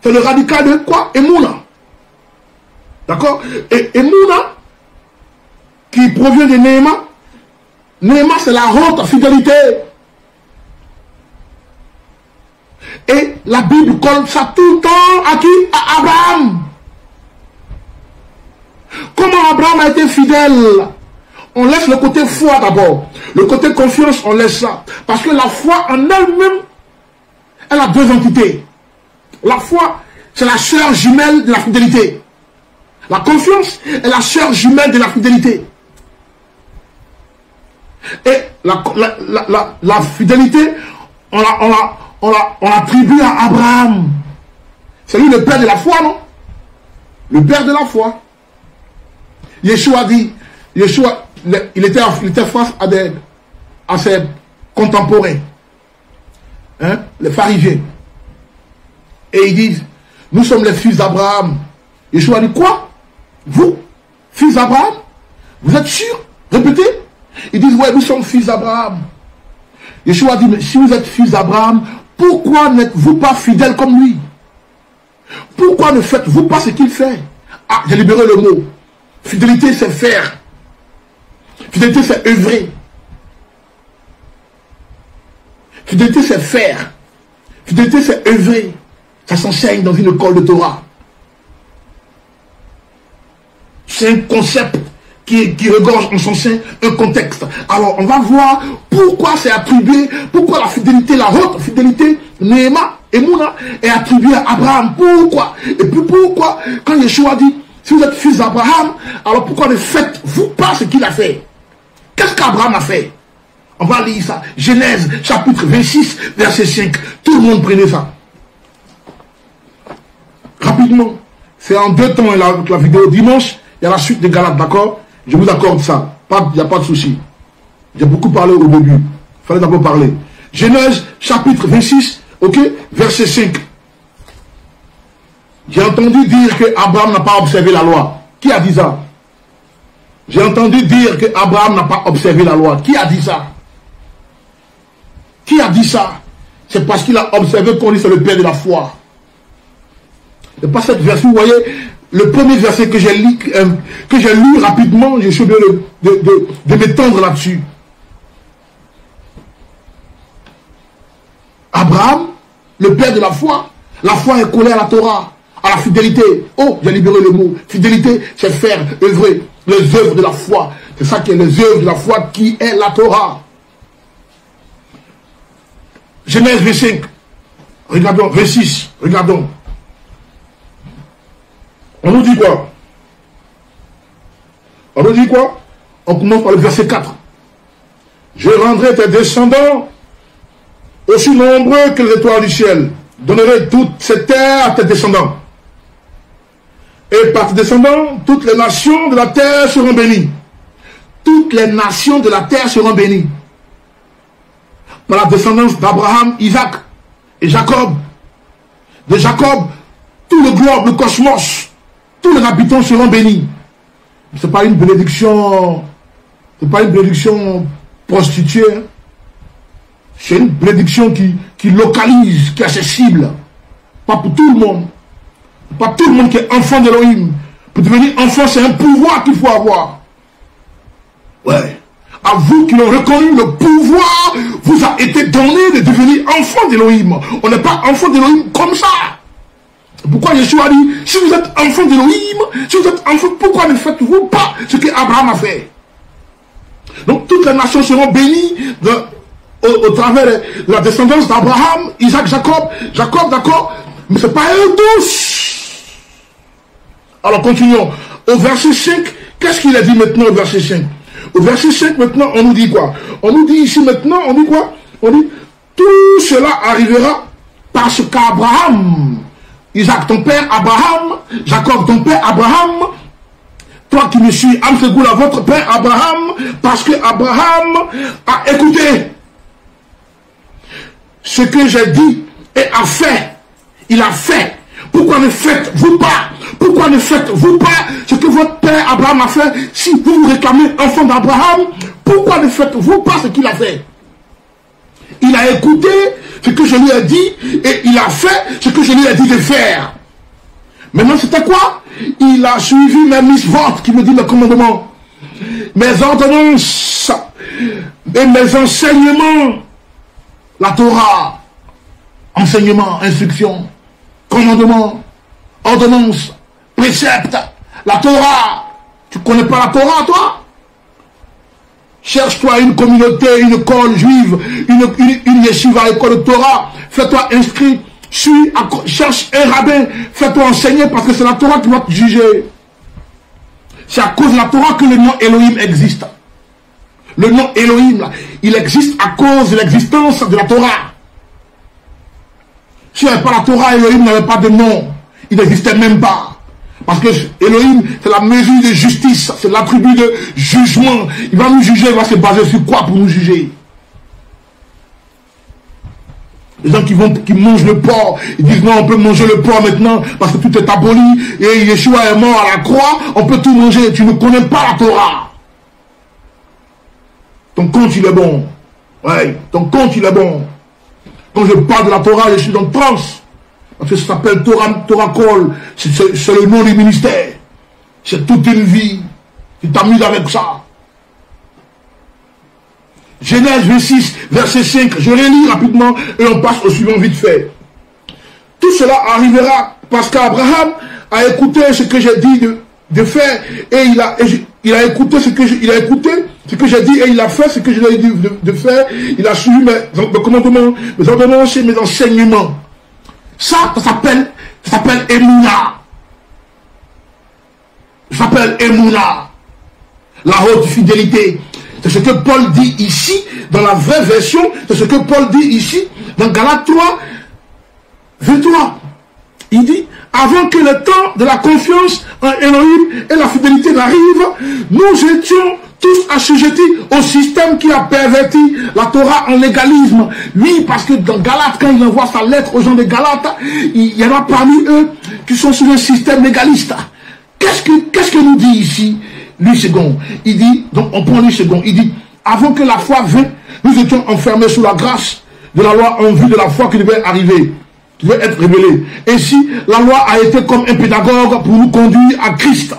C'est le radical de quoi? Emouna. D'accord? Et Emouna, qui provient de Neymar, Neymar, c'est la haute fidélité. Et la Bible colle ça tout le temps à qui? À Abraham. Comment Abraham a été fidèle? On laisse le côté foi d'abord. Le côté confiance, on laisse ça. Parce que la foi en elle-même, elle a deux entités. La foi, c'est la sœur jumelle de la fidélité. La confiance est la sœur jumelle de la fidélité. Et la fidélité, on l'attribue à Abraham. C'est lui le père de la foi, non? Le père de la foi. Yeshua dit, Yeshua, il était face à ses contemporains, hein, les pharisiens. Et ils disent, nous sommes les fils d'Abraham. Yeshua dit, quoi? Vous, fils d'Abraham? Vous êtes sûr? Répétez. Ils disent, ouais, nous sommes fils d'Abraham. Yeshua dit, mais si vous êtes fils d'Abraham, pourquoi n'êtes-vous pas fidèles comme lui? Pourquoi ne faites-vous pas ce qu'il fait? Ah, j'ai libéré le mot. Fidélité, c'est faire. Fidélité, c'est œuvrer. Fidélité, c'est faire. Fidélité, c'est œuvrer. Ça s'enseigne dans une école de Torah. C'est un concept qui regorge en son sein un contexte. Alors, on va voir pourquoi c'est attribué, pourquoi la fidélité, la haute fidélité, Néhéma et Mouna, est attribuée à Abraham. Pourquoi? Et puis pourquoi, quand Yeshua dit, si vous êtes fils d'Abraham, alors pourquoi ne faites-vous pas ce qu'il a fait? Qu'est-ce qu'Abraham a fait? On va lire ça. Genèse, chapitre 26, verset 5. Tout le monde prenez ça. Rapidement. C'est en deux temps, la vidéo dimanche, il y a la suite des Galates, d'accord? Je vous accorde ça. Il n'y a pas de souci. J'ai beaucoup parlé au début. Il fallait d'abord parler. Genèse, chapitre 26, ok, verset 5. J'ai entendu dire que Abraham n'a pas observé la loi. Qui a dit ça? J'ai entendu dire que Abraham n'a pas observé la loi. Qui a dit ça? Qui a dit ça? C'est parce qu'il a observé qu'on dit c'est le père de la foi. Et pas cette version, vous voyez, le premier verset que j'ai lu rapidement, je suis obligé de m'étendre là-dessus. Abraham, le père de la foi est collée à la Torah, à la fidélité. Oh, j'ai libéré le mot. Fidélité, c'est faire, œuvrer, les œuvres de la foi. C'est ça qui est les œuvres de la foi qui est la Torah. Genèse 25. Regardons, 26. Regardons. On nous dit quoi? On nous dit quoi? On commence par le verset 4. Je rendrai tes descendants aussi nombreux que les étoiles du ciel. Donnerai toute cette terre à tes descendants. Et par tes descendants, toutes les nations de la terre seront bénies. Toutes les nations de la terre seront bénies. Par la descendance d'Abraham, Isaac et Jacob. De Jacob, tout le globe, le cosmos, tous les habitants seront bénis. Ce n'est pas une bénédiction, prostituée. C'est une bénédiction qui localise, qui est accessible. Pas pour tout le monde. Pas tout le monde qui est enfant d'Elohim. Pour devenir enfant, c'est un pouvoir qu'il faut avoir. Ouais. À vous qui l'ont reconnu, le pouvoir vous a été donné de devenir enfant d'Elohim. On n'est pas enfant d'Elohim comme ça. Pourquoi Yeshua dit, si vous êtes enfant d'Elohim, si vous êtes enfant, pourquoi ne faites-vous pas ce qu'Abraham a fait? Donc toutes les nations seront bénies au travers de la descendance d'Abraham, Isaac, Jacob. Jacob, d'accord, mais ce n'est pas eux tous. Alors continuons. Au verset 5, qu'est-ce qu'il a dit maintenant au verset 5? Au verset 5 maintenant, on nous dit quoi? On nous dit ici maintenant, on dit quoi? On dit, tout cela arrivera parce qu'Abraham, Isaac ton père, Abraham, Jacob ton père, Abraham, toi qui me suis, Amsegoula, votre père Abraham, parce que Abraham a écouté ce que j'ai dit et a fait. Il a fait. Pourquoi ne faites-vous pas? Pourquoi ne faites-vous pas ce que votre père Abraham a fait? Si vous vous réclamez enfant d'Abraham, pourquoi ne faites-vous pas ce qu'il a fait? Il a écouté ce que je lui ai dit et il a fait ce que je lui ai dit de faire. Maintenant, c'était quoi? Il a suivi mes mitzvot, qui me dit mes commandements, mes ordonnances et mes enseignements. La Torah, enseignement, instruction, commandement, ordonnance, précepte. La Torah. Tu ne connais pas la Torah, toi? Cherche-toi une communauté, une école juive, une yeshiva, école de Torah. Fais-toi inscrit. Cherche un rabbin. Fais-toi enseigner parce que c'est la Torah qui va te juger. C'est à cause de la Torah que le nom Elohim existe. Le nom Elohim, là, il existe à cause de l'existence de la Torah. Si il n'y avait pas la Torah, Elohim n'avait pas de nom. Il n'existait même pas. Parce que Elohim, c'est la mesure de justice, c'est l'attribut de jugement. Il va nous juger, il va se baser sur quoi pour nous juger? Les gens qui mangent le porc, ils disent non, on peut manger le porc maintenant parce que tout est aboli et Yeshua est mort à la croix, on peut tout manger. Tu ne connais pas la Torah. Ton compte il est bon. Ouais, ton compte il est bon. Quand je parle de la Torah, je suis en transe. Parce que ça s'appelle Torah Call. C'est le nom du ministère. C'est toute une vie. Tu t'amuses avec ça. Genèse 26, verset 5. Je relis rapidement et on passe au suivant vite fait. Tout cela arrivera parce qu'Abraham a écouté ce que j'ai dit de faire et il a écouté ce que j'ai dit et il a fait ce que je lui ai dit de faire. Il a suivi mes commandements, mes ordonnances et mes enseignements. Ça s'appelle Emouna. Ça s'appelle Emouna. La haute fidélité. C'est ce que Paul dit ici, dans la vraie version, c'est ce que Paul dit ici, dans Galates 3, 23. Il dit, avant que le temps de la confiance en Elohim et la fidélité n'arrive, nous étions tous assujettis au système qui a perverti la Torah en légalisme. Lui, parce que dans Galates, quand il envoie sa lettre aux gens de Galates, il y en a parmi eux qui sont sur un système légaliste. Qu'est-ce que nous dit ici lui second? Il dit, donc on prend lui second, il dit, avant que la foi vint, nous étions enfermés sous la grâce de la loi en vue de la foi qui devait arriver, qui devait être révélée. Ainsi, la loi a été comme un pédagogue pour nous conduire à Christ,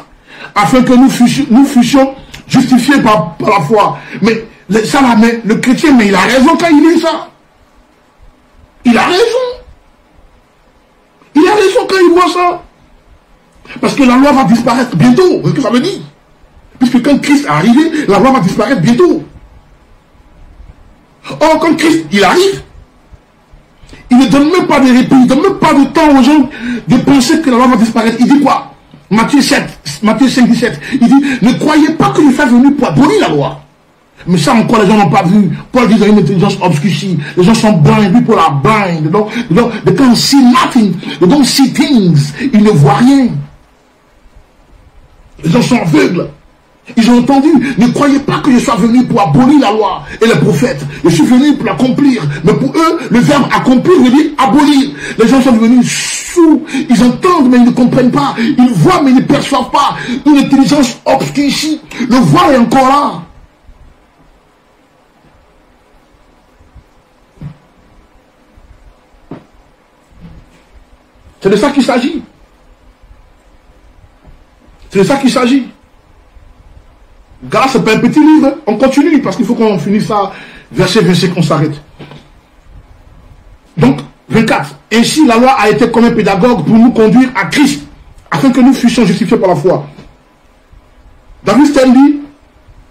afin que nous fussions justifiés par la foi. Mais ça là, mais le chrétien, mais il a raison quand il dit ça. Il a raison. Il a raison quand il voit ça. Parce que la loi va disparaître bientôt. C'est ce que ça veut dire. Puisque quand Christ est arrivé, la loi va disparaître bientôt. Or, quand Christ, il arrive, il ne donne même pas de répit, il ne donne même pas de temps aux gens de penser que la loi va disparaître. Il dit quoi? Matthieu 5, 17. Il dit, ne croyez pas que je suis venu pour abolir la loi. Mais ça encore, les gens n'ont pas vu. Paul dit, il y a une intelligence obscurcie. Les gens sont blind, people are blind. They can't see nothing. They don't see things. Ils ne voient rien. Les gens sont aveugles. Ils ont entendu, ne croyez pas que je sois venu pour abolir la loi et les prophètes. Je suis venu pour l'accomplir. Mais pour eux, le verbe accomplir veut dire abolir. Les gens sont devenus sourds. Ils entendent, mais ils ne comprennent pas. Ils voient, mais ils ne perçoivent pas. Une intelligence obscurcie. Le voile est encore là. C'est de ça qu'il s'agit. C'est de ça qu'il s'agit. Galates, ce n'est pas un petit livre. On continue parce qu'il faut qu'on finisse ça. Verset 25, qu'on s'arrête. Donc, 24. Ainsi, la loi a été comme un pédagogue pour nous conduire à Christ, afin que nous fussions justifiés par la foi. David Stanley,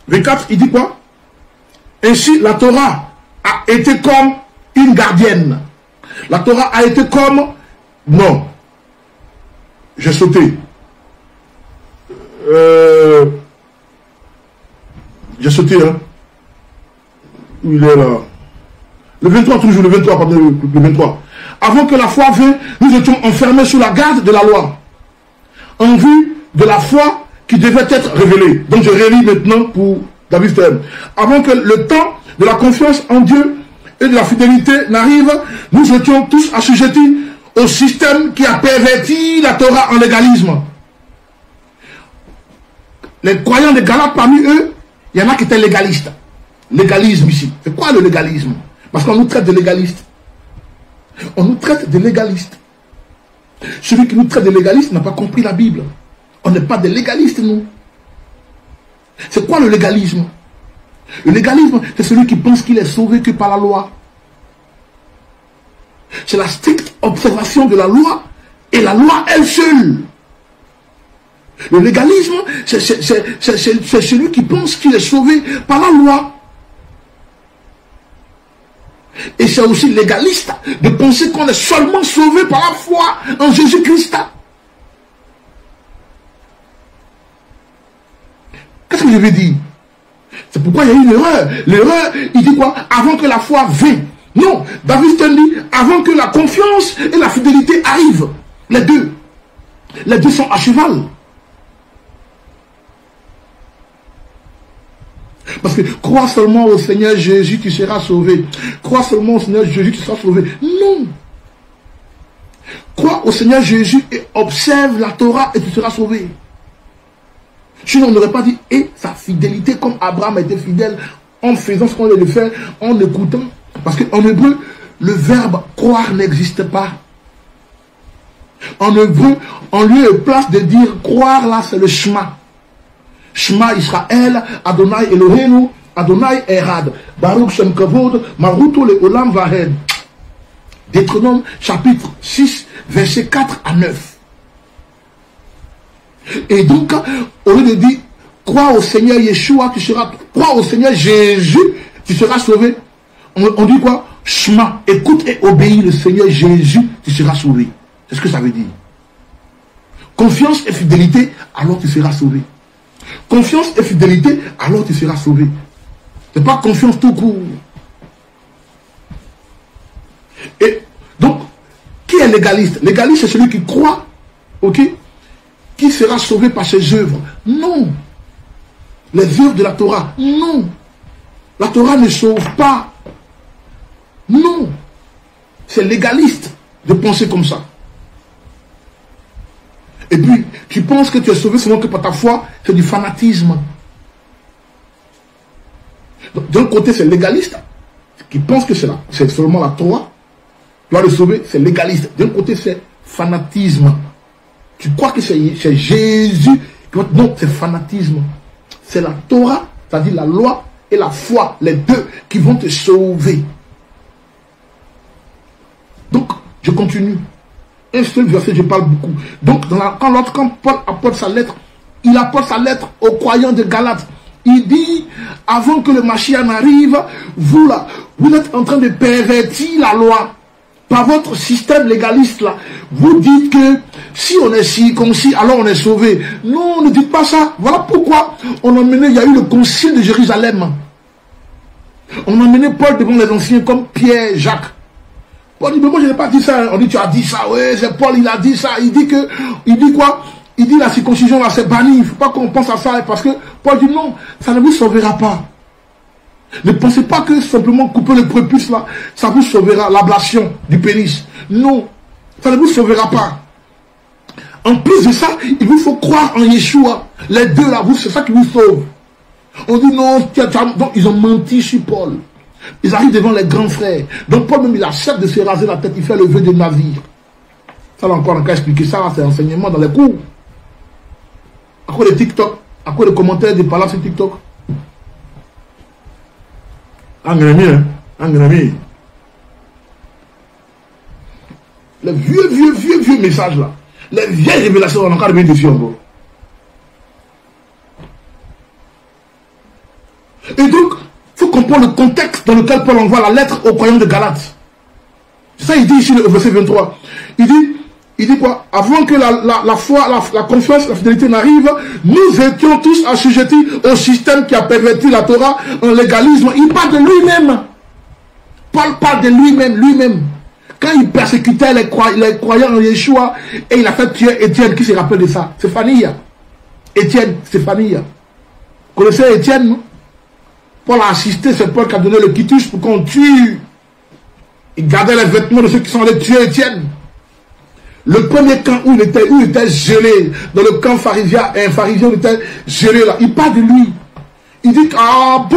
24, il dit quoi? Ainsi, la Torah a été comme une gardienne. La Torah a été comme... Non. J'ai sauté. J'ai sauté, hein. Où il est là? Le 23, toujours, le 23, pardon, le 23. Avant que la foi vienne, nous étions enfermés sous la garde de la loi, en vue de la foi qui devait être révélée. Donc je relis maintenant pour David Stern. Avant que le temps de la confiance en Dieu et de la fidélité n'arrive, nous étions tous assujettis au système qui a perverti la Torah en légalisme. Les croyants de Galates, parmi eux, il y en a qui étaient légalistes. Légalisme ici. C'est quoi le légalisme? Parce qu'on nous traite de légalistes. On nous traite de légalistes. Celui qui nous traite de légalistes n'a pas compris la Bible. On n'est pas des légalistes, nous. C'est quoi le légalisme? Le légalisme, c'est celui qui pense qu'il est sauvé que par la loi. C'est la stricte observation de la loi et la loi elle seule. Le légalisme, c'est celui qui pense qu'il est sauvé par la loi. Et c'est aussi légaliste de penser qu'on est seulement sauvé par la foi en Jésus-Christ. Qu'est-ce que je veux dire? C'est pourquoi il y a eu une erreur. L'erreur, il dit quoi? Avant que la foi vienne. Non, David Stern dit, avant que la confiance et la fidélité arrivent. Les deux. Les deux sont à cheval. Parce que crois seulement au Seigneur Jésus, tu seras sauvé. Crois seulement au Seigneur Jésus, tu seras sauvé. Non. Crois au Seigneur Jésus et observe la Torah et tu seras sauvé. Sinon, on n'aurait pas dit, et sa fidélité comme Abraham était fidèle en faisant ce qu'on devait faire, en écoutant. Parce qu'en hébreu, le verbe croire n'existe pas. En hébreu, en lieu et place de dire croire, là, c'est le Shema. Shema Israël, Adonai Eloheinu, Adonai Erad, Baruch Shem Kavod, Maruto le Olam Vahed. Deutéronome chapitre 6, versets 4 à 9. Et donc, au lieu de dire, crois au Seigneur Yeshua, tu seras, crois au Seigneur Jésus, tu seras sauvé. On dit quoi? Shema, écoute et obéis le Seigneur Jésus, tu seras sauvé. C'est ce que ça veut dire. Confiance et fidélité, alors tu seras sauvé. Confiance et fidélité, alors tu seras sauvé. Ce n'est pas confiance tout court. Et donc, qui est légaliste? Légaliste, c'est celui qui croit, ok, qui sera sauvé par ses œuvres. Non. Les œuvres de la Torah, non. La Torah ne sauve pas. Non. C'est légaliste de penser comme ça. Et puis, tu penses que tu es sauvé seulement que par ta foi, c'est du fanatisme. D'un côté, c'est légaliste, qui pense que c'est seulement la Torah. Tu vas le sauver, c'est légaliste. D'un côté, c'est fanatisme. Tu crois que c'est Jésus. Non, c'est fanatisme. C'est la Torah, c'est-à-dire la loi et la foi, les deux qui vont te sauver. Donc, je continue. Un seul verset, je parle beaucoup. Donc, quand Paul apporte sa lettre, il apporte sa lettre aux croyants de Galates. Il dit, avant que le Mashiach n'arrive, vous là, vous êtes en train de pervertir la loi. Par votre système légaliste là, vous dites que si on est circoncis, alors on est sauvé. Non, ne dites pas ça. Voilà pourquoi on a mené, il y a eu le concile de Jérusalem. On a mené Paul devant les anciens comme Pierre, Jacques. Paul dit, mais moi je n'ai pas dit ça. On dit, tu as dit ça, ouais, c'est Paul, il a dit ça. Il dit quoi? Il dit la circoncision là, c'est banni. Il ne faut pas qu'on pense à ça. Parce que Paul dit, non, ça ne vous sauvera pas. Ne pensez pas que simplement couper le prépuce là, ça vous sauvera, l'ablation du pénis. Non, ça ne vous sauvera pas. En plus de ça, il vous faut croire en Yeshua. Les deux là, c'est ça qui vous sauve. On dit non, donc ils ont menti sur Paul. Ils arrivent devant les grands frères. Donc Paul même, il accepte de se raser la tête, il fait le vœu de navire. Ça là encore, on a qu'à expliquer ça, c'est enseignement dans les cours. À quoi des TikTok, à quoi des commentaires, des paroles sur TikTok. Engramé. Les vieux messages là. Les vieilles révélations, on a encore mis dessus encore. Et donc, il faut comprendre le contexte dans lequel Paul envoie la lettre aux croyants de Galates. C'est ça, il dit ici au verset 23. Il dit quoi? Avant que la foi, la confiance, la fidélité n'arrive, nous étions tous assujettis au système qui a perverti la Torah en légalisme. Il parle de lui-même. Paul parle de lui-même. Quand il persécutait les croyants en Yeshua, et il a fait tuer Étienne, qui se rappelle de ça? Stéphanie. Étienne. Vous connaissez Étienne, non? Paul a assisté, c'est Paul qui a donné le quitus pour qu'on tue. Il gardait les vêtements de ceux qui sont allés tuer Étienne. Le premier camp où il était gelé, dans le camp pharisien, où il était gelé là, il parle de lui. Il dit, ah bon,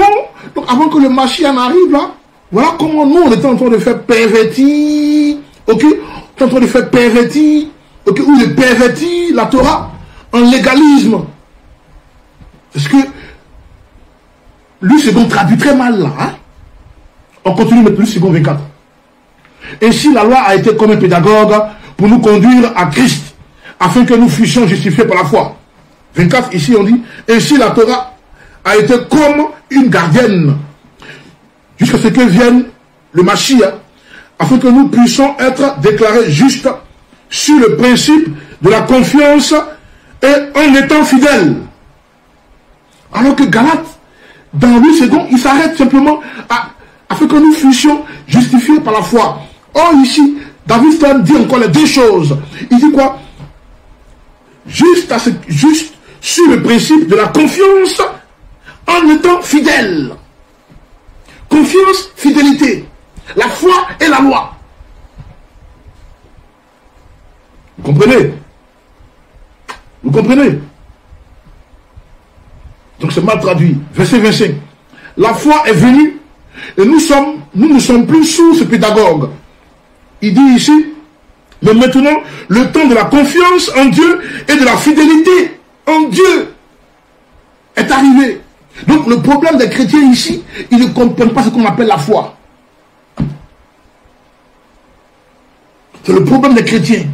donc avant que le Mashiach n'arrive là, voilà comment nous on était en train de faire pervertir, ok, on est en train de faire pervertir, ok, ou de pervertir la Torah en légalisme. Parce que lui, c'est donc traduit très mal là, hein? On continue maintenant, lui, second 24. Ainsi, la loi a été comme un pédagogue pour nous conduire à Christ, afin que nous fussions justifiés par la foi. 24, ici on dit, ainsi la Torah a été comme une gardienne, jusqu'à ce que vienne le Mashiach, afin que nous puissions être déclarés justes sur le principe de la confiance et en étant fidèles. Alors que Galates, dans 8 secondes, il s'arrête simplement afin que nous fussions justifiés par la foi. Or ici, David Stern dit encore les deux choses. Il dit quoi? Juste sur le principe de la confiance en étant fidèle. Confiance, fidélité. La foi et la loi. Vous comprenez? Vous comprenez? Donc c'est mal traduit. Verset 25. La foi est venue et nous ne sommes plus sous ce pédagogue. Il dit ici, mais maintenant, le temps de la confiance en Dieu et de la fidélité en Dieu est arrivé. Donc le problème des chrétiens ici, ils ne comprennent pas ce qu'on appelle la foi. C'est le problème des chrétiens.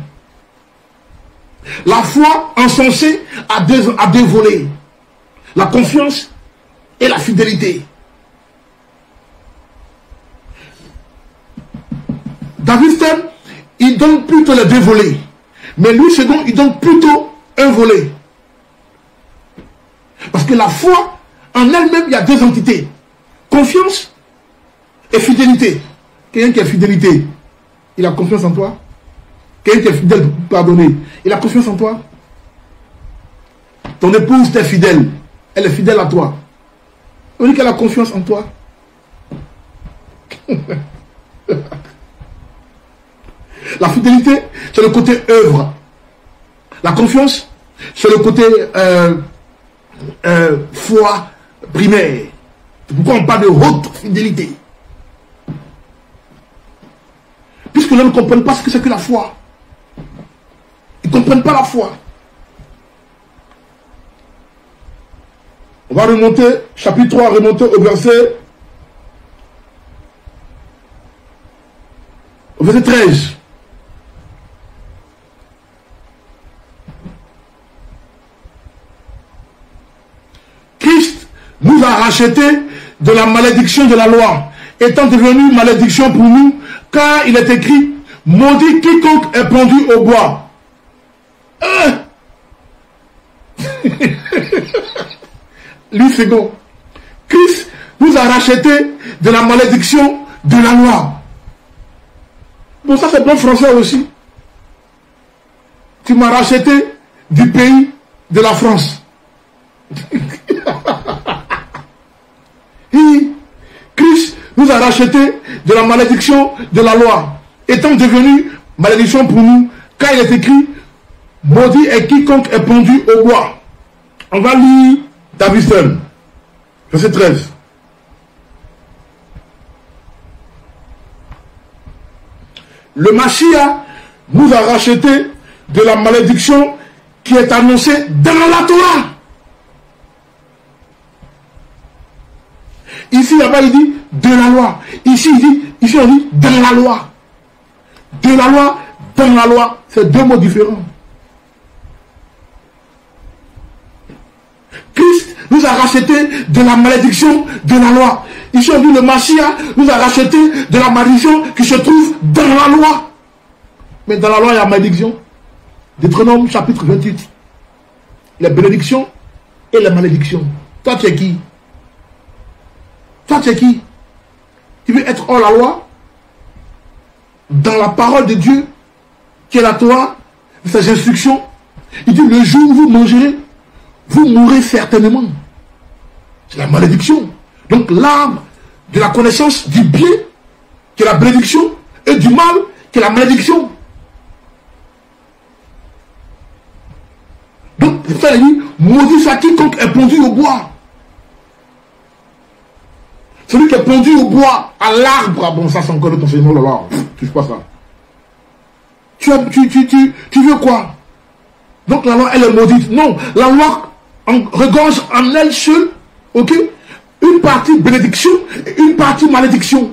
La foi insensée a deux volets. La confiance et la fidélité. David Stern, il donne plutôt les deux volets. Mais lui, second, il donne plutôt un volet. Parce que la foi, en elle-même, il y a deux entités. Confiance et fidélité. Quelqu'un qui a fidélité, il a confiance en toi. Quelqu'un qui est fidèle pour pardonner, il a confiance en toi. Ton épouse t'est fidèle. Elle est fidèle à toi. On dit qu'elle a confiance en toi. La fidélité, c'est le côté œuvre. La confiance, c'est le côté foi primaire. C'est pourquoi on parle de haute fidélité. Puisque les gens ne comprennent pas ce que c'est que la foi. Ils ne comprennent pas la foi. On va remonter, chapitre 3, remonter au verset 13. Christ nous a rachetés de la malédiction de la loi, étant devenu malédiction pour nous, car il est écrit, maudit quiconque est pendu au bois. Lui second. Christ nous a rachetés de la malédiction de la loi. Bon, ça c'est bon français aussi. Tu m'as racheté du pays de la France. Et Christ nous a rachetés de la malédiction de la loi, étant devenu malédiction pour nous, car il est écrit, maudit est quiconque est pendu au bois. On va lire David Stern, verset 13. Le Mashiach nous a racheté de la malédiction qui est annoncée dans la Torah. Ici, là-bas, il dit de la loi. Ici, on dit dans la loi. De la loi, dans la loi. C'est deux mots différents. Christ nous a racheté de la malédiction de la loi. Ici, on dit le Mashiach nous a racheté de la malédiction qui se trouve dans la loi. Mais dans la loi, il y a malédiction. Deutéronome chapitre 28. Les bénédictions et les malédictions. Toi, tu es qui? Toi, tu es qui? Tu veux être hors la loi? Dans la parole de Dieu, qui est la Torah, ses instructions. Il dit, le jour où vous mangerez, vous mourrez certainement. C'est la malédiction. Donc l'arbre de la connaissance du bien, qui est la bénédiction, et du mal, qui est la malédiction. Donc, c'est ça, il dit, maudit soit quiconque est pendu au bois. Celui qui est pendu au bois, à l'arbre, ah bon, ça c'est encore notre enseignement, là, touche pas ça. Tu veux quoi? Donc la loi, elle est maudite. Non, la loi regorge en elle seule, ok, une partie bénédiction et une partie malédiction.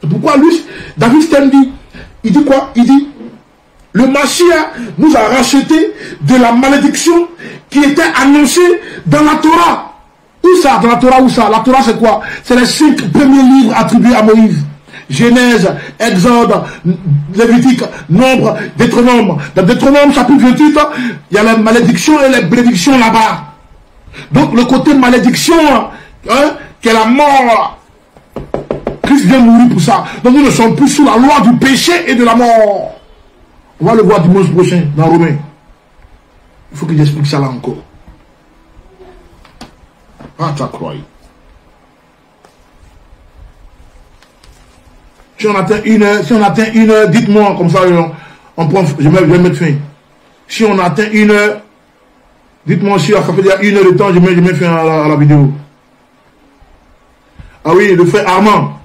C'est pourquoi lui, David Stein dit, il dit quoi? Il dit, le Mashiach nous a racheté de la malédiction qui était annoncée dans la Torah. Où ça? Dans la Torah, où ça? La Torah, c'est quoi? C'est les 5 premiers livres attribués à Moïse. Genèse, Exode, Lévitique, Nombre, Deutéronome. Dans Deutéronome, chapitre 28, il y a la malédiction et les bénédictions là-bas. Donc, le côté malédiction, hein, qui est la mort, Christ vient mourir pour ça. Donc, nous ne sommes plus sous la loi du péché et de la mort. On va le voir dimanche prochain dans Romains. Il faut que j'explique ça là encore. Ah, tu as croyé. Si on atteint une heure, dites-moi, comme ça, on prend, je vais mettre fin. Si on atteint une heure, dites-moi si ça fait déjà 1 heure de temps, je mets fin à la vidéo. Ah oui, le frère Armand.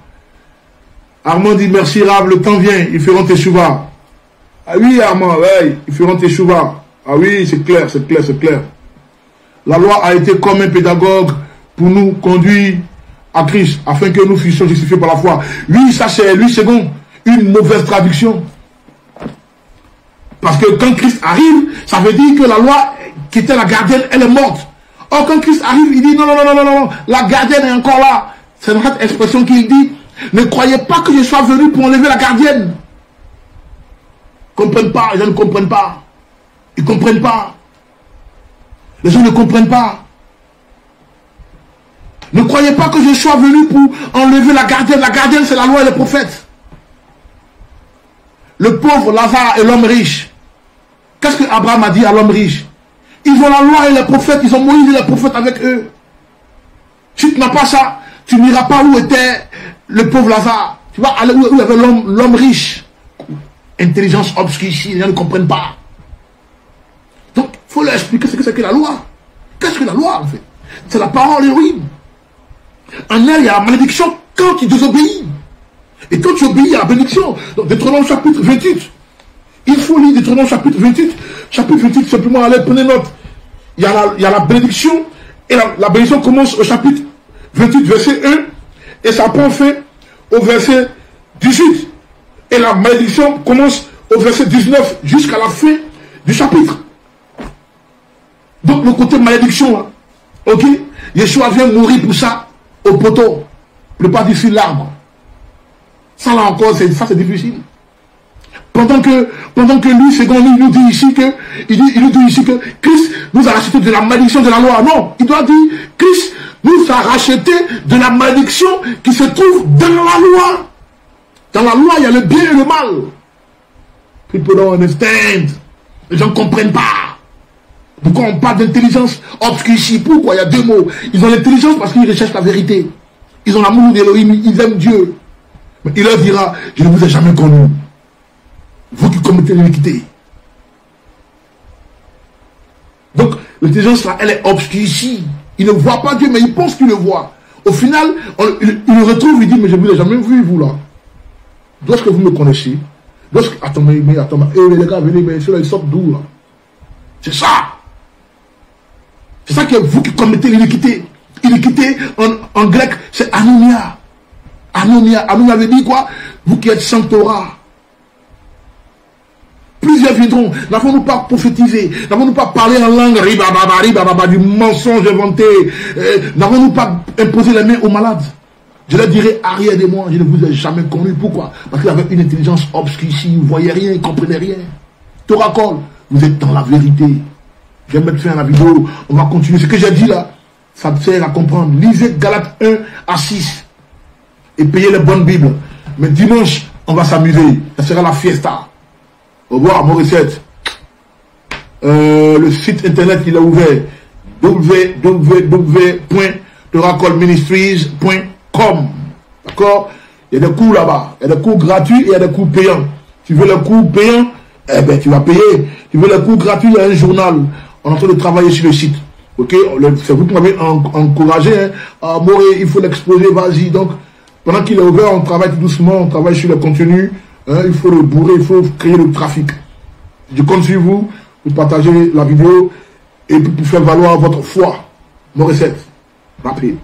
Armand dit, merci Rav, le temps vient, ils feront tes chouvas. Ah oui, Armand, ouais, ils feront tes chouvas. Ah oui, c'est clair, c'est clair, c'est clair. La loi a été comme un pédagogue pour nous conduire à Christ, afin que nous fussions justifiés par la foi. Oui, ça c'est, lui, second, une mauvaise traduction. Parce que quand Christ arrive, ça veut dire que la loi qui était la gardienne, elle est morte. Or, quand Christ arrive, il dit non, non, non, non, non, non, la gardienne est encore là. C'est dans cette expression qu'il dit, ne croyez pas que je sois venu pour enlever la gardienne. Ils ne comprennent pas, les gens ne comprennent pas. Ils ne comprennent pas. Les gens ne comprennent pas. Ne croyez pas que je sois venu pour enlever la gardienne. La gardienne, c'est la loi et les prophètes. Le pauvre Lazare et l'homme riche. Qu'est-ce que Abraham a dit à l'homme riche? Ils ont la loi et les prophètes. Ils ont Moïse et les prophètes avec eux. Si tu n'as pas ça, tu n'iras pas où était le pauvre Lazare. Tu vas aller où il y avait l'homme riche. Intelligence obscure ici, les gens ne comprennent pas. Donc, il faut leur expliquer ce que c'est que la loi. Qu'est-ce que la loi, en fait? C'est la parole héroïne. En elle, il y a la malédiction quand tu désobéis. Et quand tu obéis à la bénédiction. Donc, Deutéronome chapitre 28. Il faut lire Deutéronome chapitre 28. Chapitre 28, simplement, allez, prenez note. Il y a la bénédiction. Et la bénédiction commence au chapitre 28, verset 1. Et ça prend fin au verset 18. Et la malédiction commence au verset 19 jusqu'à la fin du chapitre. Donc, le côté malédiction, hein, ok, Yeshua vient mourir pour ça au poteau. Le pas du l'arbre. Ça, là encore, c'est difficile. Pendant que lui, second, il nous dit ici que, il nous dit ici que Christ nous a racheté de la malédiction de la loi. Non, il doit dire, Christ nous a racheté de la malédiction qui se trouve dans la loi. Dans la loi, il y a le bien et le mal. People don't understand. Les gens ne comprennent pas. Pourquoi on parle d'intelligence obscure ici? Pourquoi? Il y a deux mots. Ils ont l'intelligence parce qu'ils recherchent la vérité. Ils ont l'amour d'Elohim, ils aiment Dieu. Mais il leur dira, je ne vous ai jamais connu. Vous qui commettez l'iniquité. Donc, l'intelligence là, elle est obscure ici. Il ne voit pas Dieu, mais il pense qu'il le voit. Au final, il le retrouve, il dit, mais je ne vous ai jamais vu, vous là. D'où est-ce que vous me connaissez? Attends, mais les gars, venez, mais ceux-là, ils sortent d'où, là? C'est ça! C'est ça que vous qui commettez l'iniquité. Iniquité, en grec, c'est anomia. Anomia. Anomia veut dire quoi? Vous qui êtes sans Torah. Plusieurs viendront. N'avons-nous pas prophétisé? N'avons-nous pas parlé en langue du mensonge inventé? N'avons-nous pas imposé les mains aux malades? Je leur dirai arrière de moi, je ne vous ai jamais connu. Pourquoi? Parce qu'il avait une intelligence obscurcie, vous ne voyez rien, il ne comprenait rien. Torah Call, vous êtes dans la vérité. Je vais mettre fin à la vidéo, on va continuer. Ce que j'ai dit là, ça te sert à comprendre. Lisez Galates 1 à 6 et payez les bonnes Bibles. Mais dimanche, on va s'amuser. Ça sera la fiesta. Au revoir, Morissette. Le site internet qu'il a ouvert, www.toracallministries.com. D'accord? Il y a des cours là-bas. Il y a des cours gratuits et il y a des cours payants. Tu veux les cours payants? Eh bien, tu vas payer. Tu veux les cours gratuits? Il y a un journal. On est en train de travailler sur le site. Ok? C'est vous qui m'avez encouragé. Hein? Ah, Moré, il faut l'exposer, vas-y. Donc, pendant qu'il est ouvert, on travaille tout doucement, on travaille sur le contenu. Hein? Il faut le bourrer, il faut créer le trafic. Je compte sur vous pour partager la vidéo et pour faire valoir votre foi. Morissette, rapide.